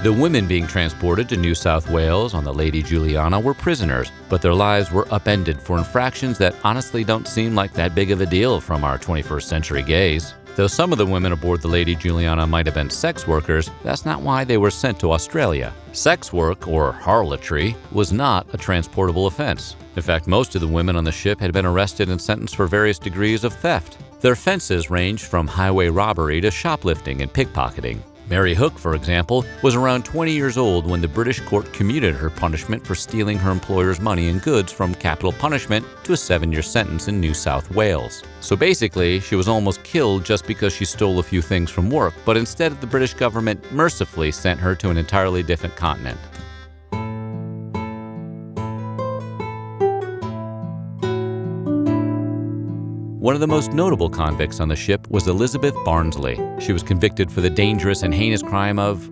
The women being transported to New South Wales on the Lady Juliana were prisoners, but their lives were upended for infractions that honestly don't seem like that big of a deal from our 21st century gaze. Though some of the women aboard the Lady Juliana might have been sex workers, that's not why they were sent to Australia. Sex work, or harlotry, was not a transportable offense. In fact, most of the women on the ship had been arrested and sentenced for various degrees of theft. Their offenses ranged from highway robbery to shoplifting and pickpocketing. Mary Hook, for example, was around 20 years old when the British court commuted her punishment for stealing her employer's money and goods from capital punishment to a 7-year sentence in New South Wales. So basically, she was almost killed just because she stole a few things from work, but instead the British government mercifully sent her to an entirely different continent. One of the most notable convicts on the ship was Elizabeth Barnsley. She was convicted for the dangerous and heinous crime of,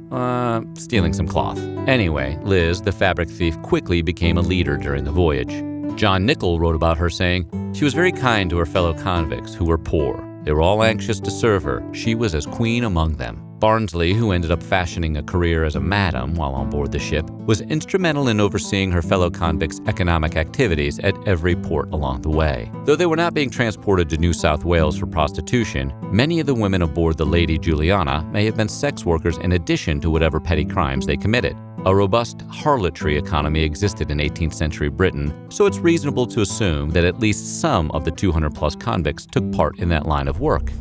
stealing some cloth. Anyway, Liz, the fabric thief, quickly became a leader during the voyage. John Nickel wrote about her saying, "She was very kind to her fellow convicts who were poor. They were all anxious to serve her. She was as queen among them." Barnsley, who ended up fashioning a career as a madam while on board the ship, was instrumental in overseeing her fellow convicts' economic activities at every port along the way. Though they were not being transported to New South Wales for prostitution, many of the women aboard the Lady Juliana may have been sex workers in addition to whatever petty crimes they committed. A robust harlotry economy existed in 18th century Britain, so it's reasonable to assume that at least some of the 200-plus convicts took part in that line of work.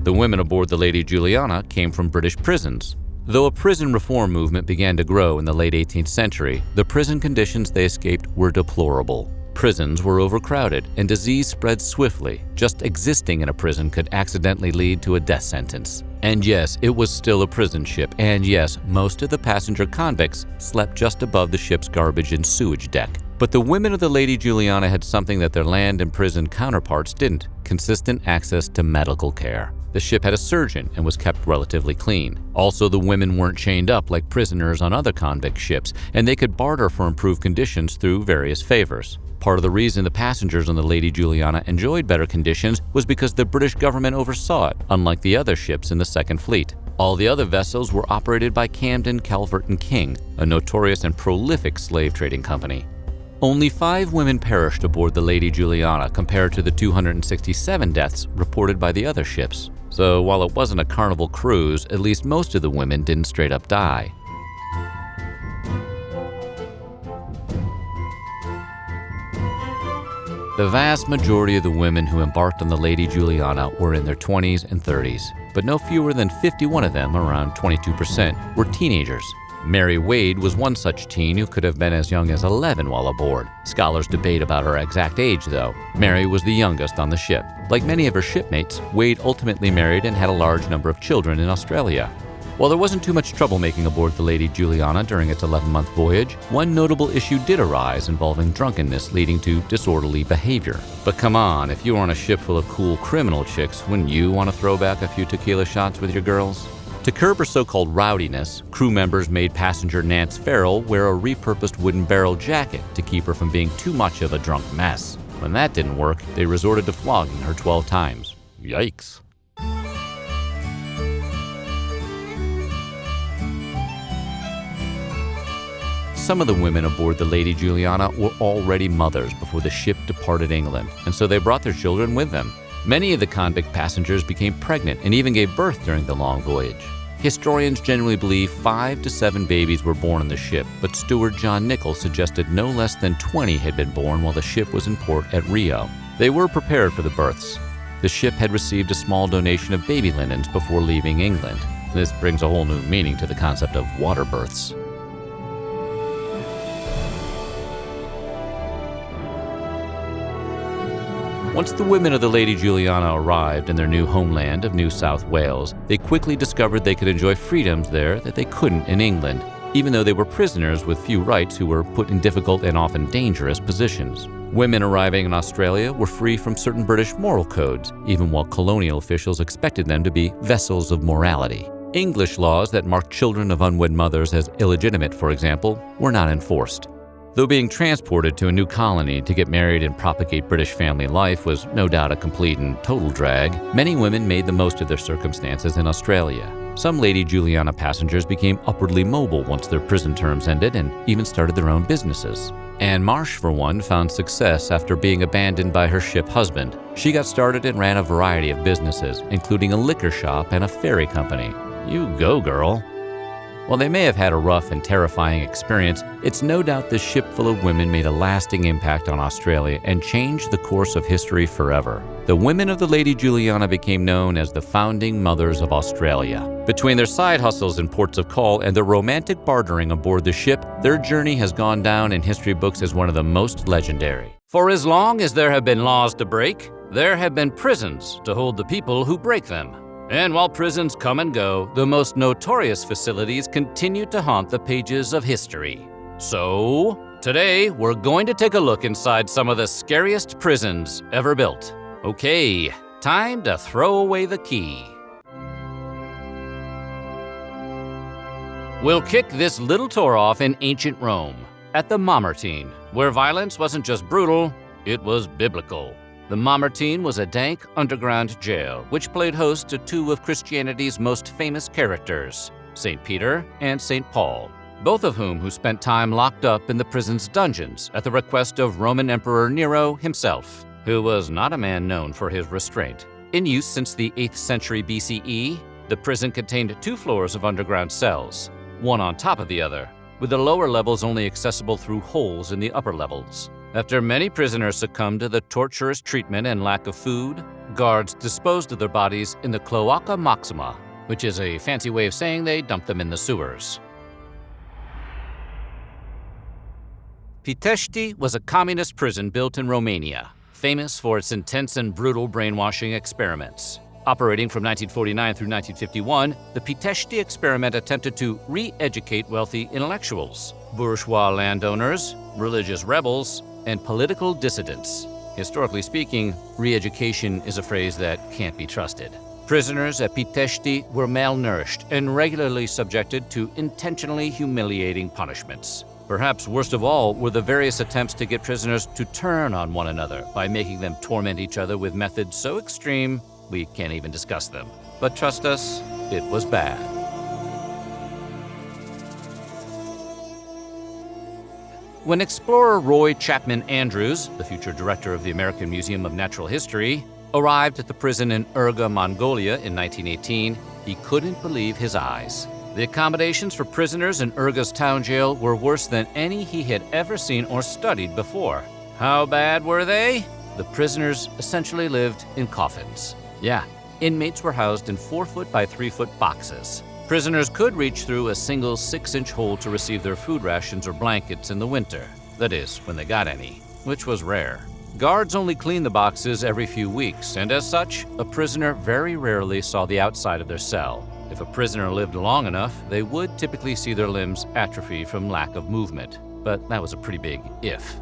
The women aboard the Lady Juliana came from British prisons. Though a prison reform movement began to grow in the late 18th century, the prison conditions they escaped were deplorable. Prisons were overcrowded, and disease spread swiftly. Just existing in a prison could accidentally lead to a death sentence. And yes, it was still a prison ship, and yes, most of the passenger convicts slept just above the ship's garbage and sewage deck. But the women of the Lady Juliana had something that their land and prison counterparts didn't: consistent access to medical care. The ship had a surgeon and was kept relatively clean. Also, the women weren't chained up like prisoners on other convict ships, and they could barter for improved conditions through various favors. Part of the reason the passengers on the Lady Juliana enjoyed better conditions was because the British government oversaw it, unlike the other ships in the Second Fleet. All the other vessels were operated by Camden, Calvert & King, a notorious and prolific slave trading company. Only 5 women perished aboard the Lady Juliana compared to the 267 deaths reported by the other ships. So while it wasn't a carnival cruise, at least most of the women didn't straight up die. The vast majority of the women who embarked on the Lady Juliana were in their 20s and 30s, but no fewer than 51 of them, around 22%, were teenagers. Mary Wade was one such teen who could have been as young as 11 while aboard. Scholars debate about her exact age, though. Mary was the youngest on the ship. Like many of her shipmates, Wade ultimately married and had a large number of children in Australia. While there wasn't too much troublemaking aboard the Lady Juliana during its 11-month voyage, one notable issue did arise involving drunkenness leading to disorderly behavior. But come on, if you were on a ship full of cool criminal chicks, wouldn't you want to throw back a few tequila shots with your girls? To curb her so-called rowdiness, crew members made passenger Nance Farrell wear a repurposed wooden barrel jacket to keep her from being too much of a drunk mess. When that didn't work, they resorted to flogging her 12 times. Yikes. Some of the women aboard the Lady Juliana were already mothers before the ship departed England, and so they brought their children with them. Many of the convict passengers became pregnant and even gave birth during the long voyage. Historians generally believe 5 to 7 babies were born on the ship, but steward John Nichols suggested no less than 20 had been born while the ship was in port at Rio. They were prepared for the births. The ship had received a small donation of baby linens before leaving England. This brings a whole new meaning to the concept of water births. Once the women of the Lady Juliana arrived in their new homeland of New South Wales, they quickly discovered they could enjoy freedoms there that they couldn't in England, even though they were prisoners with few rights who were put in difficult and often dangerous positions. Women arriving in Australia were free from certain British moral codes, even while colonial officials expected them to be vessels of morality. English laws that marked children of unwed mothers as illegitimate, for example, were not enforced. Though being transported to a new colony to get married and propagate British family life was no doubt a complete and total drag, many women made the most of their circumstances in Australia. Some Lady Juliana passengers became upwardly mobile once their prison terms ended and even started their own businesses. Anne Marsh, for one, found success after being abandoned by her ship husband. She got started and ran a variety of businesses, including a liquor shop and a ferry company. You go, girl. While they may have had a rough and terrifying experience, it's no doubt this ship full of women made a lasting impact on Australia and changed the course of history forever. The women of the Lady Juliana became known as the founding mothers of Australia. Between their side hustles in ports of call and their romantic bartering aboard the ship, their journey has gone down in history books as one of the most legendary. For as long as there have been laws to break, there have been prisons to hold the people who break them. And while prisons come and go, the most notorious facilities continue to haunt the pages of history. So, today we're going to take a look inside some of the scariest prisons ever built. Okay, time to throw away the key. We'll kick this little tour off in ancient Rome, at the Mamertine, where violence wasn't just brutal, it was biblical. The Mamertine was a dank underground jail which played host to two of Christianity's most famous characters, St. Peter and St. Paul, both of whom spent time locked up in the prison's dungeons at the request of Roman Emperor Nero himself, who was not a man known for his restraint. In use since the 8th century BCE, the prison contained 2 floors of underground cells, one on top of the other, with the lower levels only accessible through holes in the upper levels. After many prisoners succumbed to the torturous treatment and lack of food, guards disposed of their bodies in the Cloaca Maxima, which is a fancy way of saying they dumped them in the sewers. Pitești was a communist prison built in Romania, famous for its intense and brutal brainwashing experiments. Operating from 1949 through 1951, the Pitești experiment attempted to re-educate wealthy intellectuals, bourgeois landowners, religious rebels, and political dissidents. Historically speaking, re-education is a phrase that can't be trusted. Prisoners at Pitești were malnourished and regularly subjected to intentionally humiliating punishments. Perhaps worst of all were the various attempts to get prisoners to turn on one another by making them torment each other with methods so extreme we can't even discuss them. But trust us, it was bad. When explorer Roy Chapman Andrews, the future director of the American Museum of Natural History, arrived at the prison in Urga, Mongolia in 1918, he couldn't believe his eyes. The accommodations for prisoners in Urga's town jail were worse than any he had ever seen or studied before. How bad were they? the prisoners essentially lived in coffins. Yeah, inmates were housed in 4-foot by 3-foot boxes. Prisoners could reach through a single 6-inch hole to receive their food rations or blankets in the winter. That is, when they got any, which was rare. Guards only cleaned the boxes every few weeks, and as such, a prisoner very rarely saw the outside of their cell. If a prisoner lived long enough, they would typically see their limbs atrophy from lack of movement. But that was a pretty big if.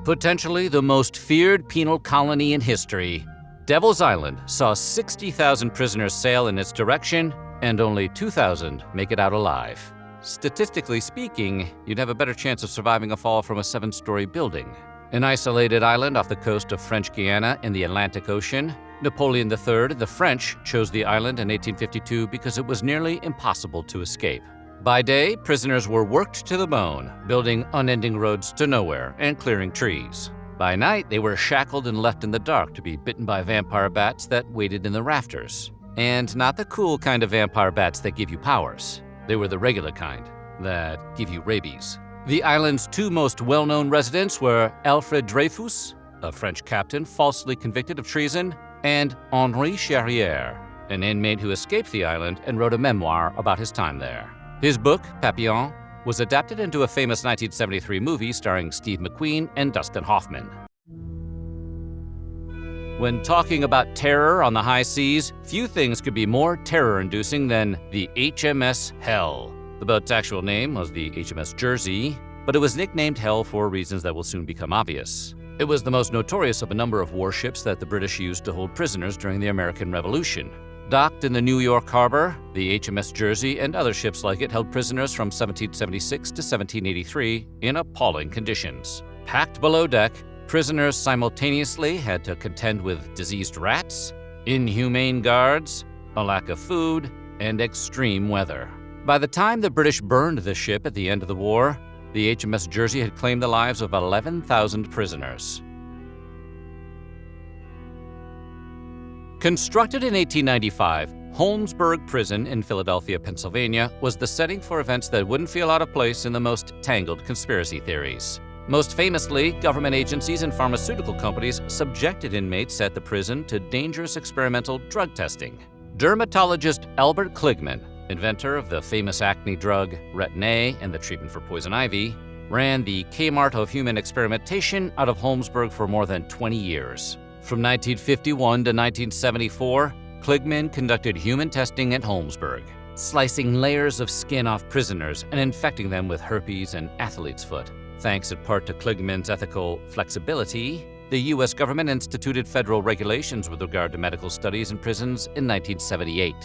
Potentially the most feared penal colony in history, Devil's Island saw 60,000 prisoners sail in its direction, and only 2,000 make it out alive. Statistically speaking, you'd have a better chance of surviving a fall from a 7-story building. An isolated island off the coast of French Guiana in the Atlantic Ocean, Napoleon III, the French, chose the island in 1852 because it was nearly impossible to escape. By day, prisoners were worked to the bone, building unending roads to nowhere and clearing trees. By night, they were shackled and left in the dark to be bitten by vampire bats that waited in the rafters. And not the cool kind of vampire bats that give you powers. They were the regular kind that give you rabies. The island's 2 most well-known residents were Alfred Dreyfus, a French captain falsely convicted of treason, and Henri Charrière, an inmate who escaped the island and wrote a memoir about his time there. His book, Papillon, was adapted into a famous 1973 movie starring Steve McQueen and Dustin Hoffman. When talking about terror on the high seas, few things could be more terror-inducing than the HMS Hell. The boat's actual name was the HMS Jersey, but it was nicknamed Hell for reasons that will soon become obvious. It was the most notorious of a number of warships that the British used to hold prisoners during the American Revolution. Docked in the New York harbor, the HMS Jersey and other ships like it held prisoners from 1776 to 1783 in appalling conditions. Packed below deck, prisoners simultaneously had to contend with diseased rats, inhumane guards, a lack of food, and extreme weather. By the time the British burned the ship at the end of the war, the HMS Jersey had claimed the lives of 11,000 prisoners. Constructed in 1895, Holmesburg Prison in Philadelphia, Pennsylvania, was the setting for events that wouldn't feel out of place in the most tangled conspiracy theories. Most famously, government agencies and pharmaceutical companies subjected inmates at the prison to dangerous experimental drug testing. Dermatologist Albert Kligman, inventor of the famous acne drug Retin-A and the treatment for poison ivy, ran the Kmart of human experimentation out of Holmesburg for more than 20 years. From 1951 to 1974, Kligman conducted human testing at Holmesburg, slicing layers of skin off prisoners and infecting them with herpes and athlete's foot. Thanks in part to Kligman's ethical flexibility, the U.S. government instituted federal regulations with regard to medical studies in prisons in 1978.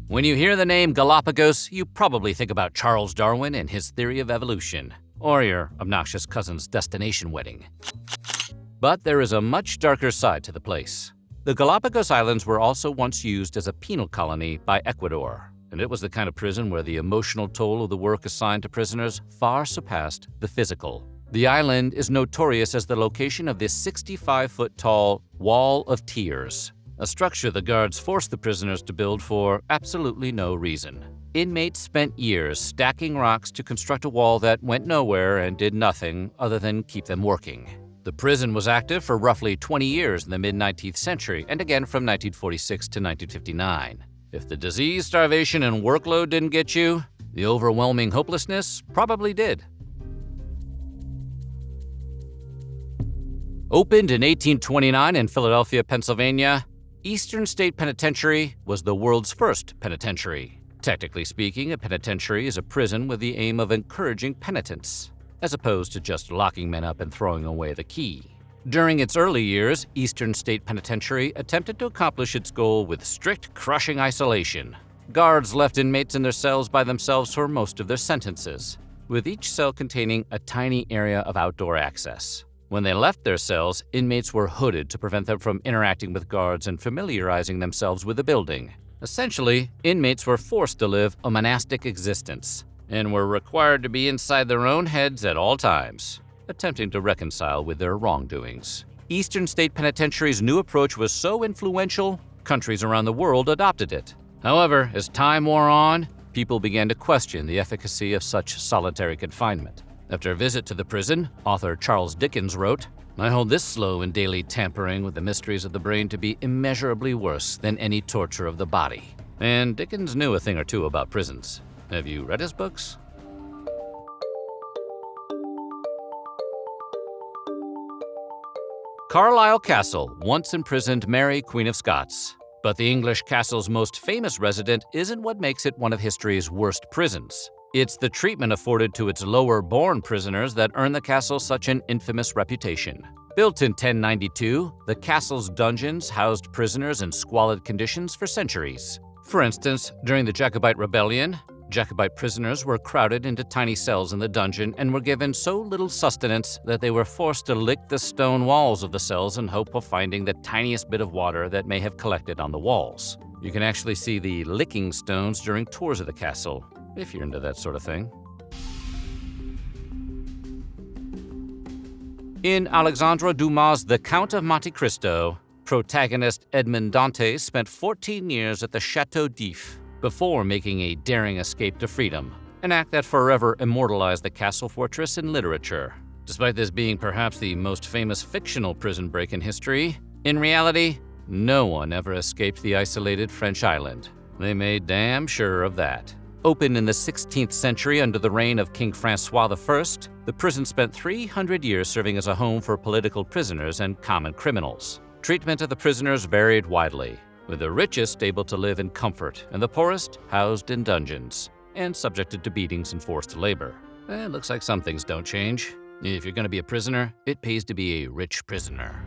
When you hear the name Galapagos, you probably think about Charles Darwin and his theory of evolution, or your obnoxious cousin's destination wedding. But there is a much darker side to the place. The Galapagos Islands were also once used as a penal colony by Ecuador, and it was the kind of prison where the emotional toll of the work assigned to prisoners far surpassed the physical. The island is notorious as the location of this 65-foot-tall Wall of Tears, a structure the guards forced the prisoners to build for absolutely no reason. Inmates spent years stacking rocks to construct a wall that went nowhere and did nothing other than keep them working. The prison was active for roughly 20 years in the mid-19th century and again from 1946 to 1959. If the disease, starvation, and workload didn't get you, the overwhelming hopelessness probably did. Opened in 1829 in Philadelphia, Pennsylvania, Eastern State Penitentiary was the world's first penitentiary. Technically speaking, a penitentiary is a prison with the aim of encouraging penitence, as opposed to just locking men up and throwing away the key. During its early years, Eastern State Penitentiary attempted to accomplish its goal with strict, crushing isolation. Guards left inmates in their cells by themselves for most of their sentences, with each cell containing a tiny area of outdoor access. When they left their cells, inmates were hooded to prevent them from interacting with guards and familiarizing themselves with the building. Essentially, inmates were forced to live a monastic existence and were required to be inside their own heads at all times, attempting to reconcile with their wrongdoings. Eastern State Penitentiary's new approach was so influential, countries around the world adopted it. However, as time wore on, people began to question the efficacy of such solitary confinement. After a visit to the prison, author Charles Dickens wrote, "I hold this slow and daily tampering with the mysteries of the brain to be immeasurably worse than any torture of the body." And Dickens knew a thing or two about prisons. Have you read his books? Carlisle Castle once imprisoned Mary, Queen of Scots. But the English castle's most famous resident isn't what makes it one of history's worst prisons. It's the treatment afforded to its lower-born prisoners that earned the castle such an infamous reputation. Built in 1092, the castle's dungeons housed prisoners in squalid conditions for centuries. For instance, during the Jacobite Rebellion, Jacobite prisoners were crowded into tiny cells in the dungeon and were given so little sustenance that they were forced to lick the stone walls of the cells in hope of finding the tiniest bit of water that may have collected on the walls. You can actually see the licking stones during tours of the castle, if you're into that sort of thing. In Alexandre Dumas' The Count of Monte Cristo, protagonist Edmond Dantes spent 14 years at the Château d'If before making a daring escape to freedom, an act that forever immortalized the castle fortress in literature. Despite this being perhaps the most famous fictional prison break in history, in reality, no one ever escaped the isolated French island. They made damn sure of that. Opened in the 16th century under the reign of King Francois I, the prison spent 300 years serving as a home for political prisoners and common criminals. Treatment of the prisoners varied widely, with the richest able to live in comfort and the poorest housed in dungeons and subjected to beatings and forced labor. It looks like some things don't change. If you're going to be a prisoner, it pays to be a rich prisoner.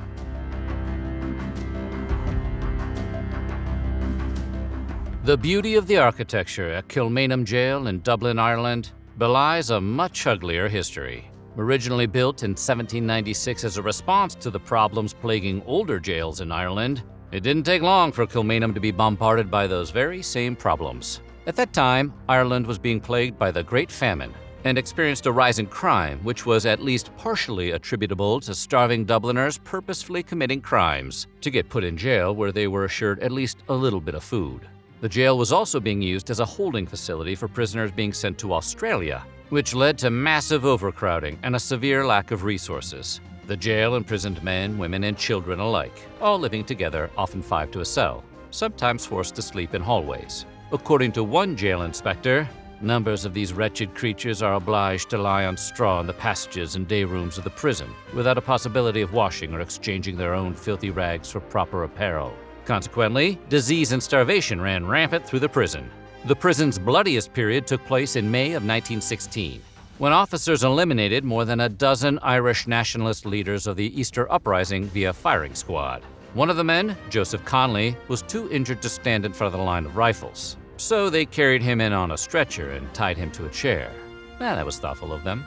The beauty of the architecture at Kilmainham Jail in Dublin, Ireland, belies a much uglier history. Originally built in 1796 as a response to the problems plaguing older jails in Ireland, it didn't take long for Kilmainham to be bombarded by those very same problems. At that time, Ireland was being plagued by the Great Famine and experienced a rise in crime, which was at least partially attributable to starving Dubliners purposefully committing crimes to get put in jail where they were assured at least a little bit of food. The jail was also being used as a holding facility for prisoners being sent to Australia, which led to massive overcrowding and a severe lack of resources. The jail imprisoned men, women, and children alike, all living together, often 5 to a cell, sometimes forced to sleep in hallways. According to one jail inspector, numbers of these wretched creatures are obliged to lie on straw in the passages and day rooms of the prison, without a possibility of washing or exchanging their own filthy rags for proper apparel. Consequently, disease and starvation ran rampant through the prison. The prison's bloodiest period took place in May of 1916, when officers eliminated more than a dozen Irish nationalist leaders of the Easter Uprising via firing squad. One of the men, Joseph Conley, was too injured to stand in front of the line of rifles, so they carried him in on a stretcher and tied him to a chair. That was thoughtful of them.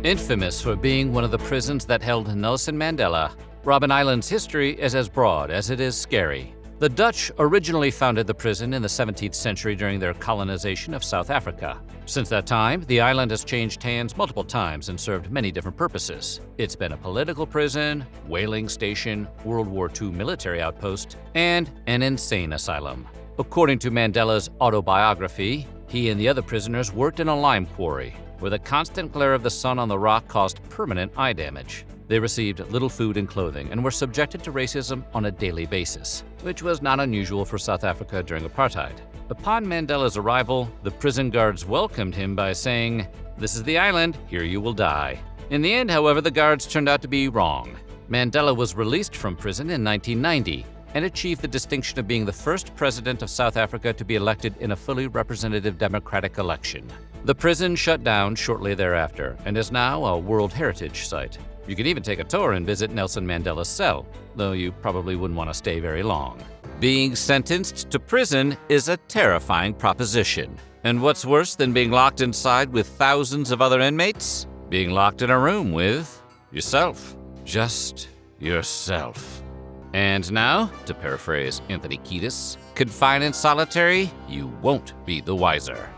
Infamous for being one of the prisons that held Nelson Mandela, Robben Island's history is as broad as it is scary. The Dutch originally founded the prison in the 17th century during their colonization of South Africa. Since that time, the island has changed hands multiple times and served many different purposes. It's been a political prison, whaling station, World War II military outpost, and an insane asylum. According to Mandela's autobiography, he and the other prisoners worked in a lime quarry, where the constant glare of the sun on the rock caused permanent eye damage. They received little food and clothing and were subjected to racism on a daily basis, which was not unusual for South Africa during apartheid. Upon Mandela's arrival, the prison guards welcomed him by saying, "This is the island, here you will die." In the end, however, the guards turned out to be wrong. Mandela was released from prison in 1990 and achieved the distinction of being the first president of South Africa to be elected in a fully representative democratic election. The prison shut down shortly thereafter and is now a World Heritage Site. You can even take a tour and visit Nelson Mandela's cell, though you probably wouldn't want to stay very long. Being sentenced to prison is a terrifying proposition. And what's worse than being locked inside with thousands of other inmates? Being locked in a room with yourself. Just yourself. And now, to paraphrase Anthony Kiedis, confined in solitary, you won't be the wiser.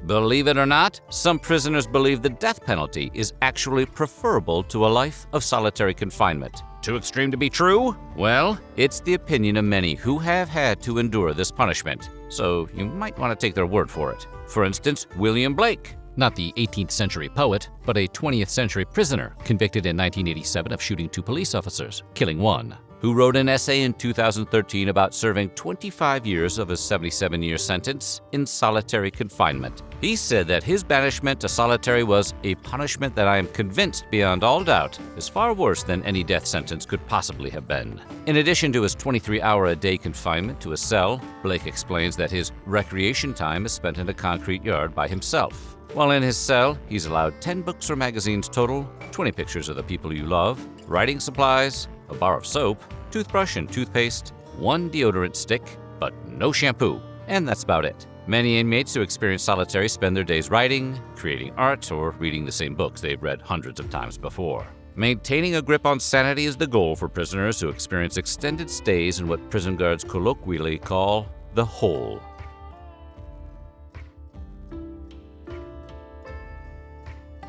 Believe it or not, some prisoners believe the death penalty is actually preferable to a life of solitary confinement. Too extreme to be true? Well, it's the opinion of many who have had to endure this punishment, so you might want to take their word for it. For instance, William Blake. Not the 18th century poet, but a 20th century prisoner convicted in 1987 of shooting 2 police officers, killing 1, who wrote an essay in 2013 about serving 25 years of his 77-year sentence in solitary confinement. He said that his banishment to solitary was a punishment that I am convinced beyond all doubt is far worse than any death sentence could possibly have been. In addition to his 23-hour-a-day confinement to a cell, Blake explains that his recreation time is spent in a concrete yard by himself. While in his cell, he's allowed 10 books or magazines total, 20 pictures of the people you love, writing supplies, a bar of soap, toothbrush and toothpaste, 1 deodorant stick, but no shampoo. And that's about it. Many inmates who experience solitary spend their days writing, creating art, or reading the same books they've read hundreds of times before. Maintaining a grip on sanity is the goal for prisoners who experience extended stays in what prison guards colloquially call the hole.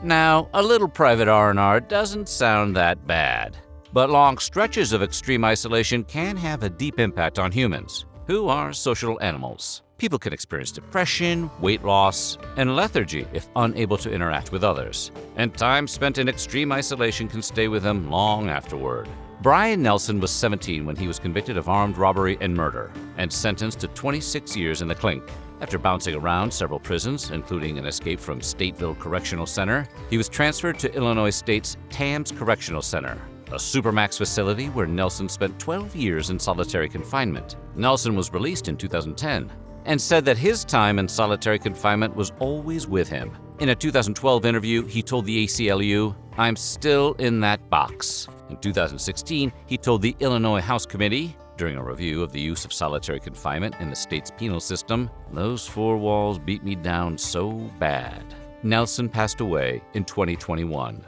Now, a little private R&R doesn't sound that bad, but long stretches of extreme isolation can have a deep impact on humans, who are social animals. People can experience depression, weight loss, and lethargy if unable to interact with others, and time spent in extreme isolation can stay with them long afterward. Brian Nelson was 17 when he was convicted of armed robbery and murder, and sentenced to 26 years in the clink. After bouncing around several prisons, including an escape from Stateville Correctional Center, he was transferred to Illinois State's Tams Correctional Center, a supermax facility where Nelson spent 12 years in solitary confinement. Nelson was released in 2010 and said that his time in solitary confinement was always with him. In a 2012 interview, he told the ACLU, "I'm still in that box." In 2016, he told the Illinois House Committee, during a review of the use of solitary confinement in the state's penal system, "Those 4 walls beat me down so bad." Nelson passed away in 2021.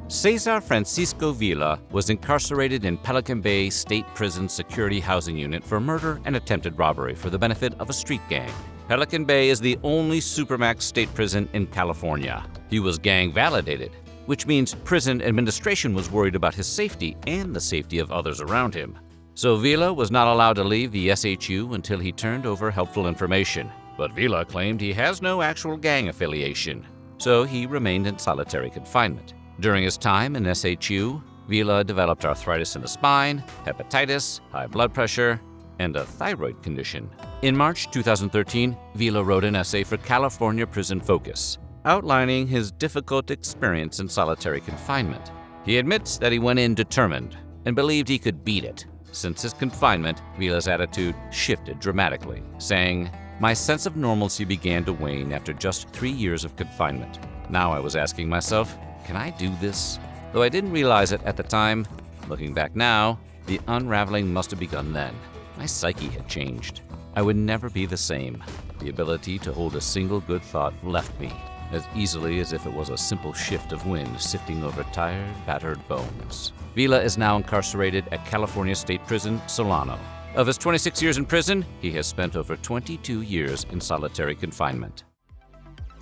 Cesar Francisco Villa was incarcerated in Pelican Bay State Prison Security Housing Unit for murder and attempted robbery for the benefit of a street gang. Pelican Bay is the only supermax state prison in California. He was gang validated, which means prison administration was worried about his safety and the safety of others around him. So Villa was not allowed to leave the SHU until he turned over helpful information. But Villa claimed he has no actual gang affiliation, so he remained in solitary confinement. During his time in SHU, Villa developed arthritis in the spine, hepatitis, high blood pressure, and a thyroid condition. In March 2013, Villa wrote an essay for California Prison Focus, outlining his difficult experience in solitary confinement. He admits that he went in determined and believed he could beat it. Since his confinement, Villa's attitude shifted dramatically, saying, "My sense of normalcy began to wane after just 3 years of confinement. Now I was asking myself, can I do this? Though I didn't realize it at the time, looking back now, the unraveling must have begun then. My psyche had changed. I would never be the same. The ability to hold a single good thought left me, as easily as if it was a simple shift of wind sifting over tired, battered bones." Villa is now incarcerated at California State Prison, Solano. Of his 26 years in prison, he has spent over 22 years in solitary confinement.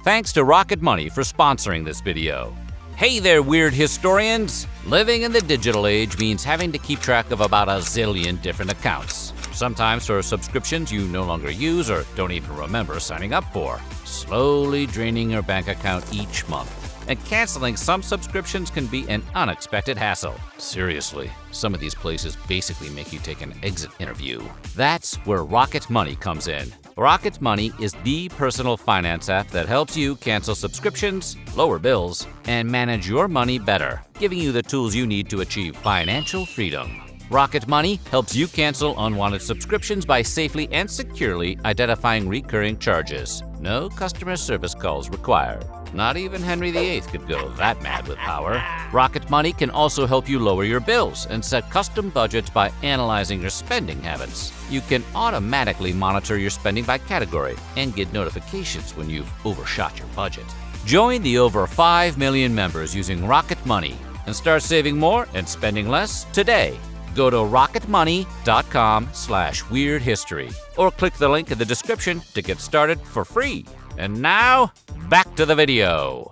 Thanks to Rocket Money for sponsoring this video. Hey there, weird historians! Living in the digital age means having to keep track of about a zillion different accounts. Sometimes for subscriptions you no longer use or don't even remember signing up for, slowly draining your bank account each month. And canceling some subscriptions can be an unexpected hassle. Seriously, some of these places basically make you take an exit interview. That's where Rocket Money comes in. Rocket Money is the personal finance app that helps you cancel subscriptions, lower bills, and manage your money better, giving you the tools you need to achieve financial freedom. Rocket Money helps you cancel unwanted subscriptions by safely and securely identifying recurring charges. No customer service calls required. Not even Henry VIII could go that mad with power. Rocket Money can also help you lower your bills and set custom budgets by analyzing your spending habits. You can automatically monitor your spending by category and get notifications when you've overshot your budget. Join the over 5 million members using Rocket Money and start saving more and spending less today. Go to rocketmoney.com/weirdhistory or click the link in the description to get started for free. And now, back to the video.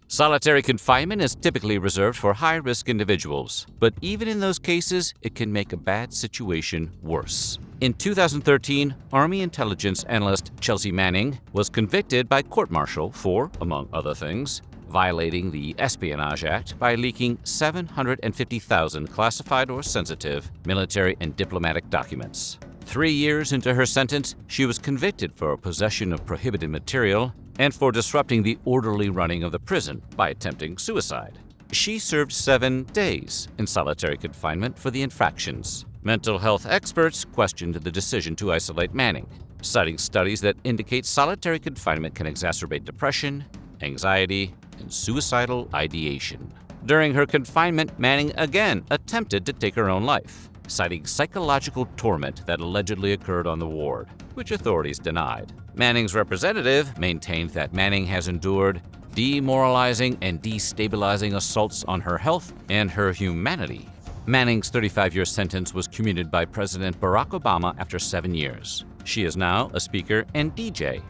Solitary confinement is typically reserved for high-risk individuals, but even in those cases, it can make a bad situation worse. In 2013, Army intelligence analyst Chelsea Manning was convicted by court-martial for, among other things, violating the Espionage Act by leaking 750,000 classified or sensitive military and diplomatic documents. 3 years into her sentence, she was convicted for possession of prohibited material and for disrupting the orderly running of the prison by attempting suicide. She served 7 days in solitary confinement for the infractions. Mental health experts questioned the decision to isolate Manning, citing studies that indicate solitary confinement can exacerbate depression, anxiety, and suicidal ideation. During her confinement, Manning again attempted to take her own life, citing psychological torment that allegedly occurred on the ward, which authorities denied. Manning's representative maintained that Manning has endured demoralizing and destabilizing assaults on her health and her humanity. Manning's 35-year sentence was commuted by President Barack Obama after 7 years. She is now a speaker and DJ.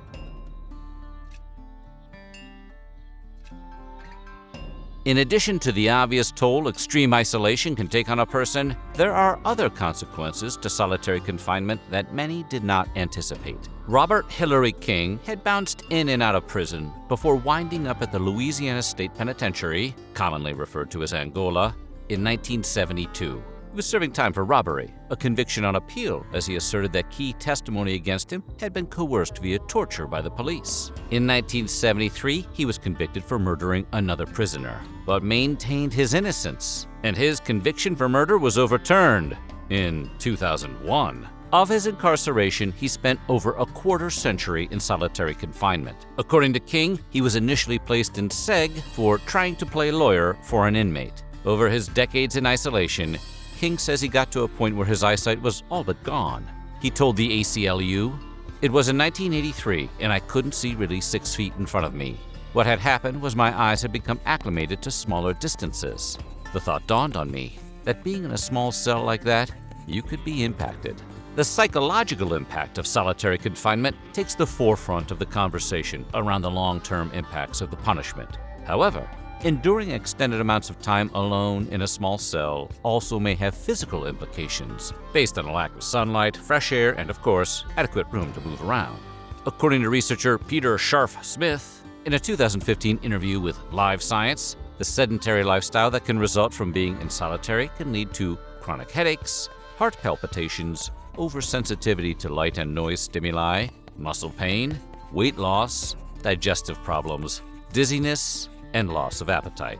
In addition to the obvious toll extreme isolation can take on a person, there are other consequences to solitary confinement that many did not anticipate. Robert Hillary King had bounced in and out of prison before winding up at the Louisiana State Penitentiary, commonly referred to as Angola, in 1972. He was serving time for robbery, a conviction on appeal, as he asserted that key testimony against him had been coerced via torture by the police. In 1973, he was convicted for murdering another prisoner, but maintained his innocence, and his conviction for murder was overturned in 2001. Of his incarceration, he spent over a quarter century in solitary confinement. According to King, he was initially placed in SEG for trying to play lawyer for an inmate. Over his decades in isolation, King says he got to a point where his eyesight was all but gone. He told the ACLU, "It was in 1983, and I couldn't see really 6 feet in front of me. What had happened was my eyes had become acclimated to smaller distances. The thought dawned on me that being in a small cell like that, you could be impacted." The psychological impact of solitary confinement takes the forefront of the conversation around the long-term impacts of the punishment. However, enduring extended amounts of time alone in a small cell also may have physical implications based on a lack of sunlight, fresh air, and of course, adequate room to move around. According to researcher Peter Scharf-Smith, in a 2015 interview with Live Science, the sedentary lifestyle that can result from being in solitary can lead to chronic headaches, heart palpitations, oversensitivity to light and noise stimuli, muscle pain, weight loss, digestive problems, dizziness, and loss of appetite.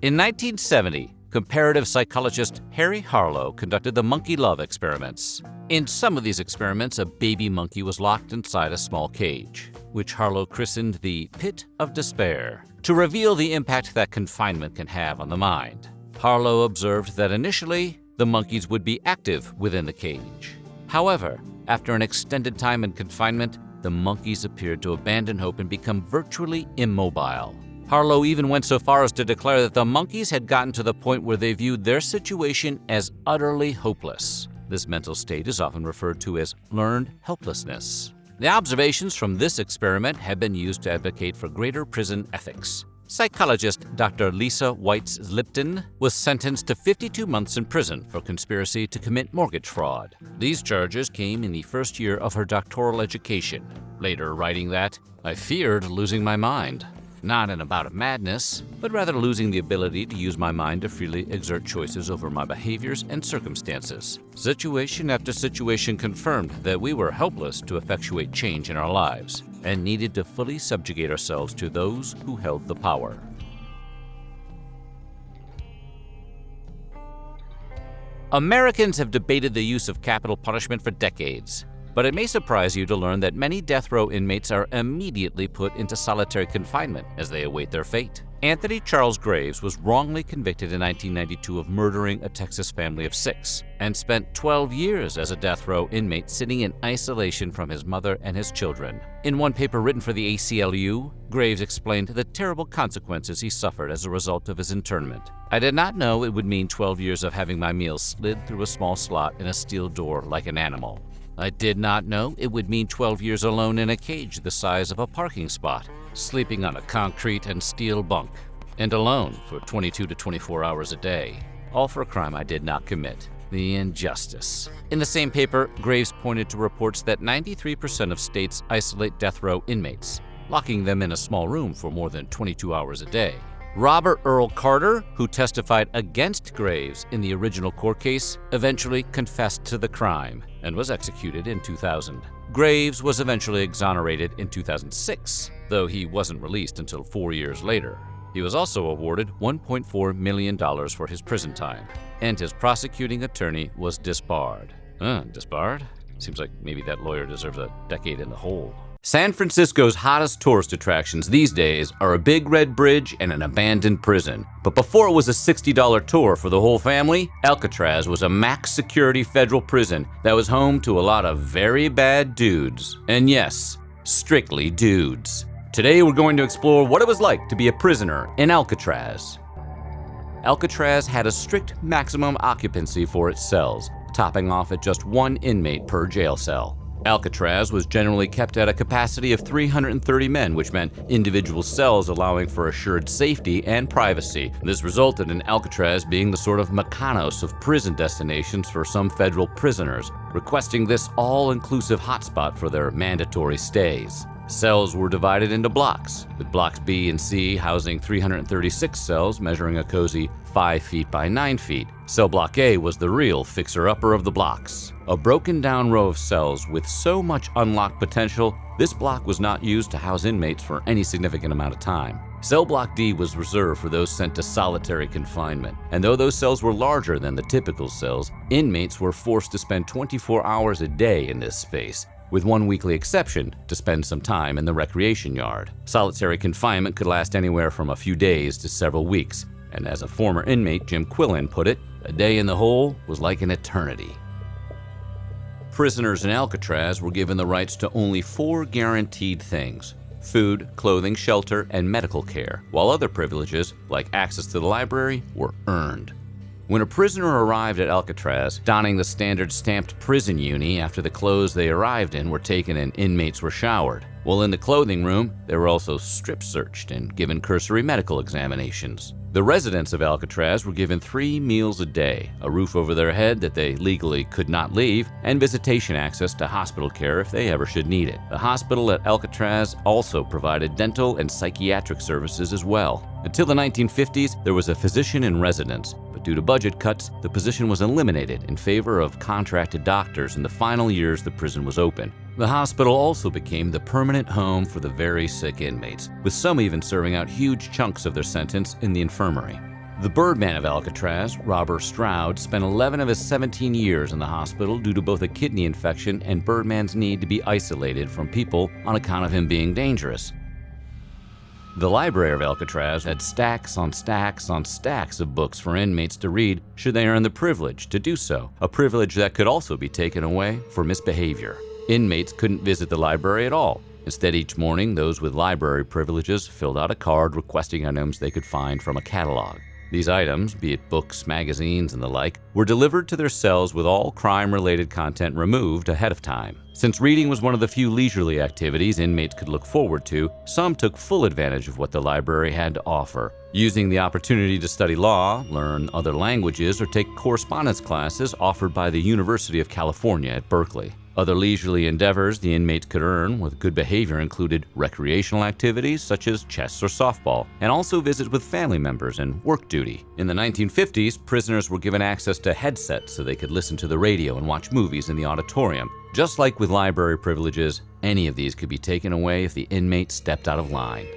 In 1970, comparative psychologist Harry Harlow conducted the monkey love experiments. In some of these experiments, a baby monkey was locked inside a small cage, which Harlow christened the Pit of Despair, to reveal the impact that confinement can have on the mind. Harlow observed that initially, the monkeys would be active within the cage. However, after an extended time in confinement, the monkeys appeared to abandon hope and become virtually immobile. Harlow even went so far as to declare that the monkeys had gotten to the point where they viewed their situation as utterly hopeless. This mental state is often referred to as learned helplessness. The observations from this experiment have been used to advocate for greater prison ethics. Psychologist Dr. Lisa Weitz-Lipton was sentenced to 52 months in prison for conspiracy to commit mortgage fraud. These charges came in the first year of her doctoral education, later writing that, "I feared losing my mind. Not in a bout of madness, but rather losing the ability to use my mind to freely exert choices over my behaviors and circumstances. Situation after situation confirmed that we were helpless to effectuate change in our lives and needed to fully subjugate ourselves to those who held the power." Americans have debated the use of capital punishment for decades. But it may surprise you to learn that many death row inmates are immediately put into solitary confinement as they await their fate. Anthony Charles Graves was wrongly convicted in 1992 of murdering a Texas family of 6 and spent 12 years as a death row inmate sitting in isolation from his mother and his children. In one paper written for the ACLU, Graves explained the terrible consequences he suffered as a result of his internment. "I did not know it would mean 12 years of having my meals slid through a small slot in a steel door like an animal. I did not know it would mean 12 years alone in a cage the size of a parking spot, sleeping on a concrete and steel bunk, and alone for 22 to 24 hours a day, all for a crime I did not commit. The injustice." In the same paper, Graves pointed to reports that 93% of states isolate death row inmates, locking them in a small room for more than 22 hours a day. Robert Earl Carter, who testified against Graves in the original court case, eventually confessed to the crime and was executed in 2000. Graves was eventually exonerated in 2006, though he wasn't released until 4 years later. He was also awarded $1.4 million for his prison time, and his prosecuting attorney was disbarred. Disbarred? Seems like maybe that lawyer deserves a decade in the hole. San Francisco's hottest tourist attractions these days are a big red bridge and an abandoned prison. But before it was a $60 tour for the whole family, Alcatraz was a max security federal prison that was home to a lot of very bad dudes. And yes, strictly dudes. Today we're going to explore what it was like to be a prisoner in Alcatraz. Alcatraz had a strict maximum occupancy for its cells, topping off at just 1 inmate per jail cell. Alcatraz was generally kept at a capacity of 330 men, which meant individual cells allowing for assured safety and privacy. This resulted in Alcatraz being the sort of Mykonos of prison destinations for some federal prisoners, requesting this all-inclusive hotspot for their mandatory stays. Cells were divided into blocks, with blocks B and C housing 336 cells measuring a cozy 5 feet by 9 feet. Cell block A was the real fixer-upper of the blocks. A broken-down row of cells with so much unlocked potential, this block was not used to house inmates for any significant amount of time. Cell block D was reserved for those sent to solitary confinement, and though those cells were larger than the typical cells, inmates were forced to spend 24 hours a day in this space, with one weekly exception to spend some time in the recreation yard. Solitary confinement could last anywhere from a few days to several weeks, and as a former inmate, Jim Quillen, put it, a day in the hole was like an eternity. Prisoners in Alcatraz were given the rights to only 4 guaranteed things: food, clothing, shelter, and medical care, while other privileges, like access to the library, were earned. When a prisoner arrived at Alcatraz, donning the standard stamped prison uni after the clothes they arrived in were taken and inmates were showered. While in the clothing room, they were also strip searched and given cursory medical examinations. The residents of Alcatraz were given 3 meals a day, a roof over their head that they legally could not leave, and visitation access to hospital care if they ever should need it. The hospital at Alcatraz also provided dental and psychiatric services as well. Until the 1950s, there was a physician in residence, but due to budget cuts, the position was eliminated in favor of contracted doctors in the final years the prison was open. The hospital also became the permanent home for the very sick inmates, with some even serving out huge chunks of their sentence in the infirmary. The Birdman of Alcatraz, Robert Stroud, spent 11 of his 17 years in the hospital due to both a kidney infection and Birdman's need to be isolated from people on account of him being dangerous. The library of Alcatraz had stacks on stacks on stacks of books for inmates to read should they earn the privilege to do so, a privilege that could also be taken away for misbehavior. Inmates couldn't visit the library at all. Instead, each morning, those with library privileges filled out a card requesting items they could find from a catalog. These items, be it books, magazines, and the like, were delivered to their cells with all crime-related content removed ahead of time. Since reading was one of the few leisurely activities inmates could look forward to, some took full advantage of what the library had to offer, using the opportunity to study law, learn other languages, or take correspondence classes offered by the University of California at Berkeley. Other leisurely endeavors the inmates could earn with good behavior included recreational activities such as chess or softball, and also visits with family members and work duty. In the 1950s, prisoners were given access to headsets so they could listen to the radio and watch movies in the auditorium. Just like with library privileges, any of these could be taken away if the inmate stepped out of line.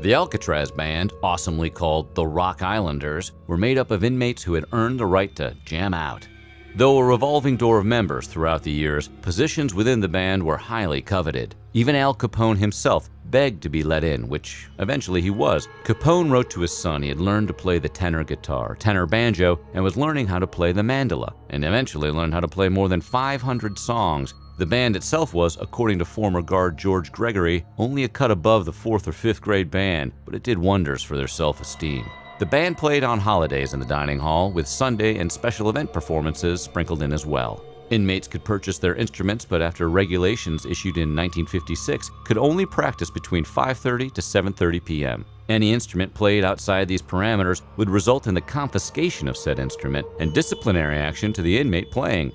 The Alcatraz band, awesomely called the Rock Islanders, were made up of inmates who had earned the right to jam out. Though a revolving door of members throughout the years, positions within the band were highly coveted. Even Al Capone himself begged to be let in, which eventually he was. Capone wrote to his son he had learned to play the tenor guitar, tenor banjo, and was learning how to play the mandolin, and eventually learned how to play more than 500 songs. The band itself was, according to former guard George Gregory, only a cut above the 4th or 5th grade band, but it did wonders for their self-esteem. The band played on holidays in the dining hall, with Sunday and special event performances sprinkled in as well. Inmates could purchase their instruments, but after regulations issued in 1956, could only practice between 5:30 to 7:30 p.m. Any instrument played outside these parameters would result in the confiscation of said instrument and disciplinary action to the inmate playing.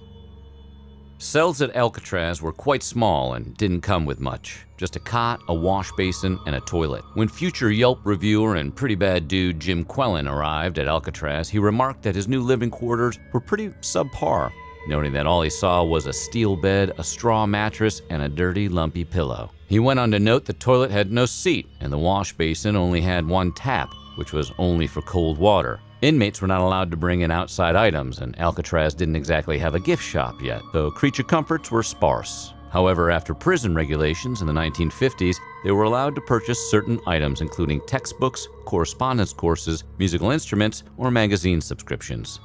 Cells at Alcatraz were quite small and didn't come with much. Just a cot, a wash basin, and a toilet. When future Yelp reviewer and pretty bad dude Jim Quellen arrived at Alcatraz, he remarked that his new living quarters were pretty subpar, noting that all he saw was a steel bed, a straw mattress, and a dirty, lumpy pillow. He went on to note the toilet had no seat, and the wash basin only had one tap, which was only for cold water. Inmates were not allowed to bring in outside items, and Alcatraz didn't exactly have a gift shop yet, though creature comforts were sparse. However, after prison regulations in the 1950s, they were allowed to purchase certain items, including textbooks, correspondence courses, musical instruments, or magazine subscriptions.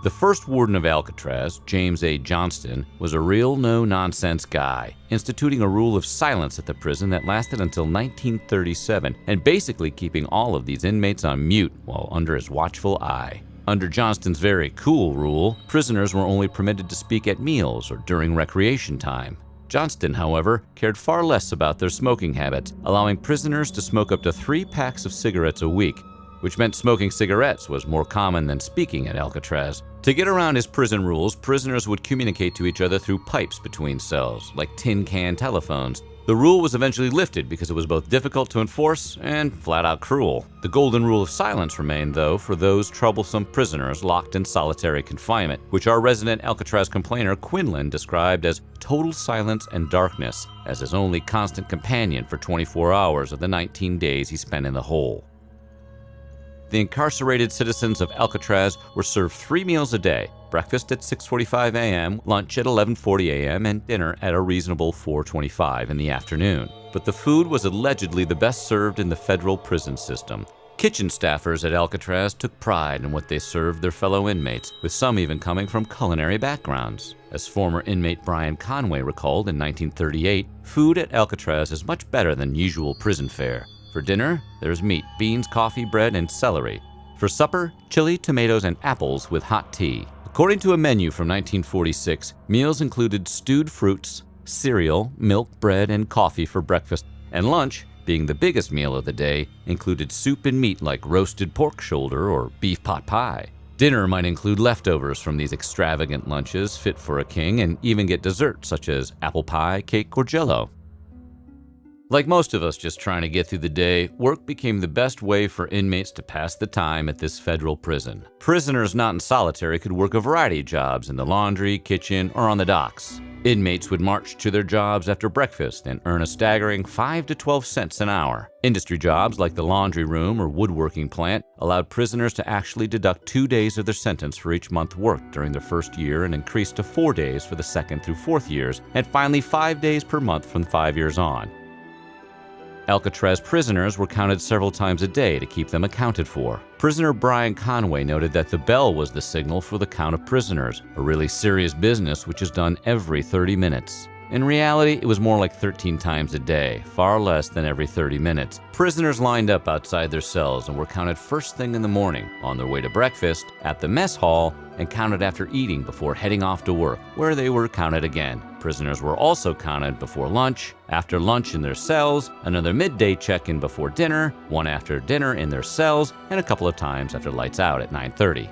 The first warden of Alcatraz, James A. Johnston, was a real no-nonsense guy, instituting a rule of silence at the prison that lasted until 1937, and basically keeping all of these inmates on mute while under his watchful eye. Under Johnston's very cool rule, prisoners were only permitted to speak at meals or during recreation time. Johnston, however, cared far less about their smoking habits, allowing prisoners to smoke up to 3 packs of cigarettes a week, which meant smoking cigarettes was more common than speaking at Alcatraz. To get around his prison rules, prisoners would communicate to each other through pipes between cells, like tin can telephones. The rule was eventually lifted because it was both difficult to enforce and flat-out cruel. The golden rule of silence remained, though, for those troublesome prisoners locked in solitary confinement, which our resident Alcatraz complainer Quinlan described as total silence and darkness as his only constant companion for 24 hours of the 19 days he spent in the hole. The incarcerated citizens of Alcatraz were served 3 meals a day, breakfast at 6:45 a.m., lunch at 11:40 a.m., and dinner at a reasonable 4:25 in the afternoon. But the food was allegedly the best served in the federal prison system. Kitchen staffers at Alcatraz took pride in what they served their fellow inmates, with some even coming from culinary backgrounds. As former inmate Brian Conway recalled in 1938, food at Alcatraz is much better than usual prison fare. For dinner, there's meat, beans, coffee, bread, and celery. For supper, chili, tomatoes, and apples with hot tea. According to a menu from 1946, meals included stewed fruits, cereal, milk, bread, and coffee for breakfast, and lunch, being the biggest meal of the day, included soup and meat like roasted pork shoulder or beef pot pie. Dinner might include leftovers from these extravagant lunches fit for a king, and even get dessert such as apple pie, cake, or jello. Like most of us just trying to get through the day, work became the best way for inmates to pass the time at this federal prison. Prisoners not in solitary could work a variety of jobs in the laundry, kitchen, or on the docks. Inmates would march to their jobs after breakfast and earn a staggering 5 to 12 cents an hour. Industry jobs like the laundry room or woodworking plant allowed prisoners to actually deduct 2 days of their sentence for each month worked during their first year, and increased to 4 days for the 2nd through 4th years, and finally 5 days per month from 5 years on. Alcatraz prisoners were counted several times a day to keep them accounted for. Prisoner Brian Conway noted that the bell was the signal for the count of prisoners, a really serious business which is done every 30 minutes. In reality, it was more like 13 times a day, far less than every 30 minutes. Prisoners lined up outside their cells and were counted first thing in the morning, on their way to breakfast, at the mess hall, and counted after eating before heading off to work, where they were counted again. Prisoners were also counted before lunch, after lunch in their cells, another midday check-in before dinner, one after dinner in their cells, and a couple of times after lights out at 9:30.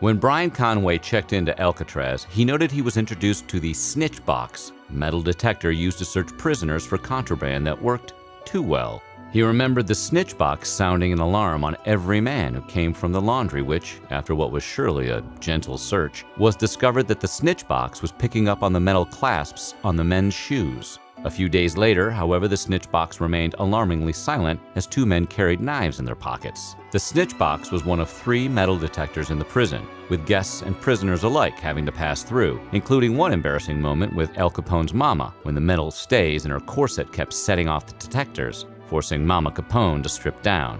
When Brian Conway checked into Alcatraz, he noted he was introduced to the snitch box, a metal detector used to search prisoners for contraband that worked too well. He remembered the snitch box sounding an alarm on every man who came from the laundry, which, after what was surely a gentle search, was discovered that the snitch box was picking up on the metal clasps on the men's shoes. A few days later, however, the snitch box remained alarmingly silent as 2 men carried knives in their pockets. The snitch box was one of 3 metal detectors in the prison, with guests and prisoners alike having to pass through, including one embarrassing moment with Al Capone's mama, when the metal stays in her corset kept setting off the detectors, forcing Mama Capone to strip down.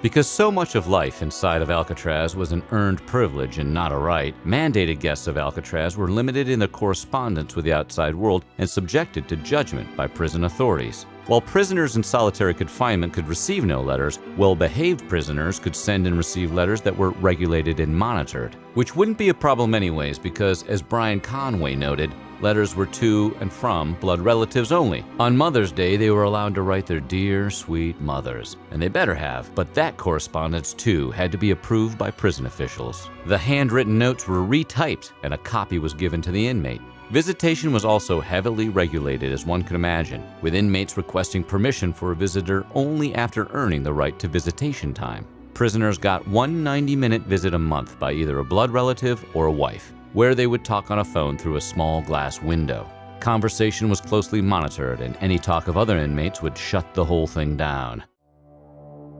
Because so much of life inside of Alcatraz was an earned privilege and not a right, mandated guests of Alcatraz were limited in their correspondence with the outside world and subjected to judgment by prison authorities. While prisoners in solitary confinement could receive no letters, well-behaved prisoners could send and receive letters that were regulated and monitored, which wouldn't be a problem anyways because, as Brian Conway noted, letters were to and from blood relatives only. On Mother's Day, they were allowed to write their dear, sweet mothers, and they better have, but that correspondence too had to be approved by prison officials. The handwritten notes were retyped, and a copy was given to the inmate. Visitation was also heavily regulated, as one can imagine, with inmates requesting permission for a visitor only after earning the right to visitation time. Prisoners got one 90-minute visit a month by either a blood relative or a wife, where they would talk on a phone through a small glass window. Conversation was closely monitored, and any talk of other inmates would shut the whole thing down.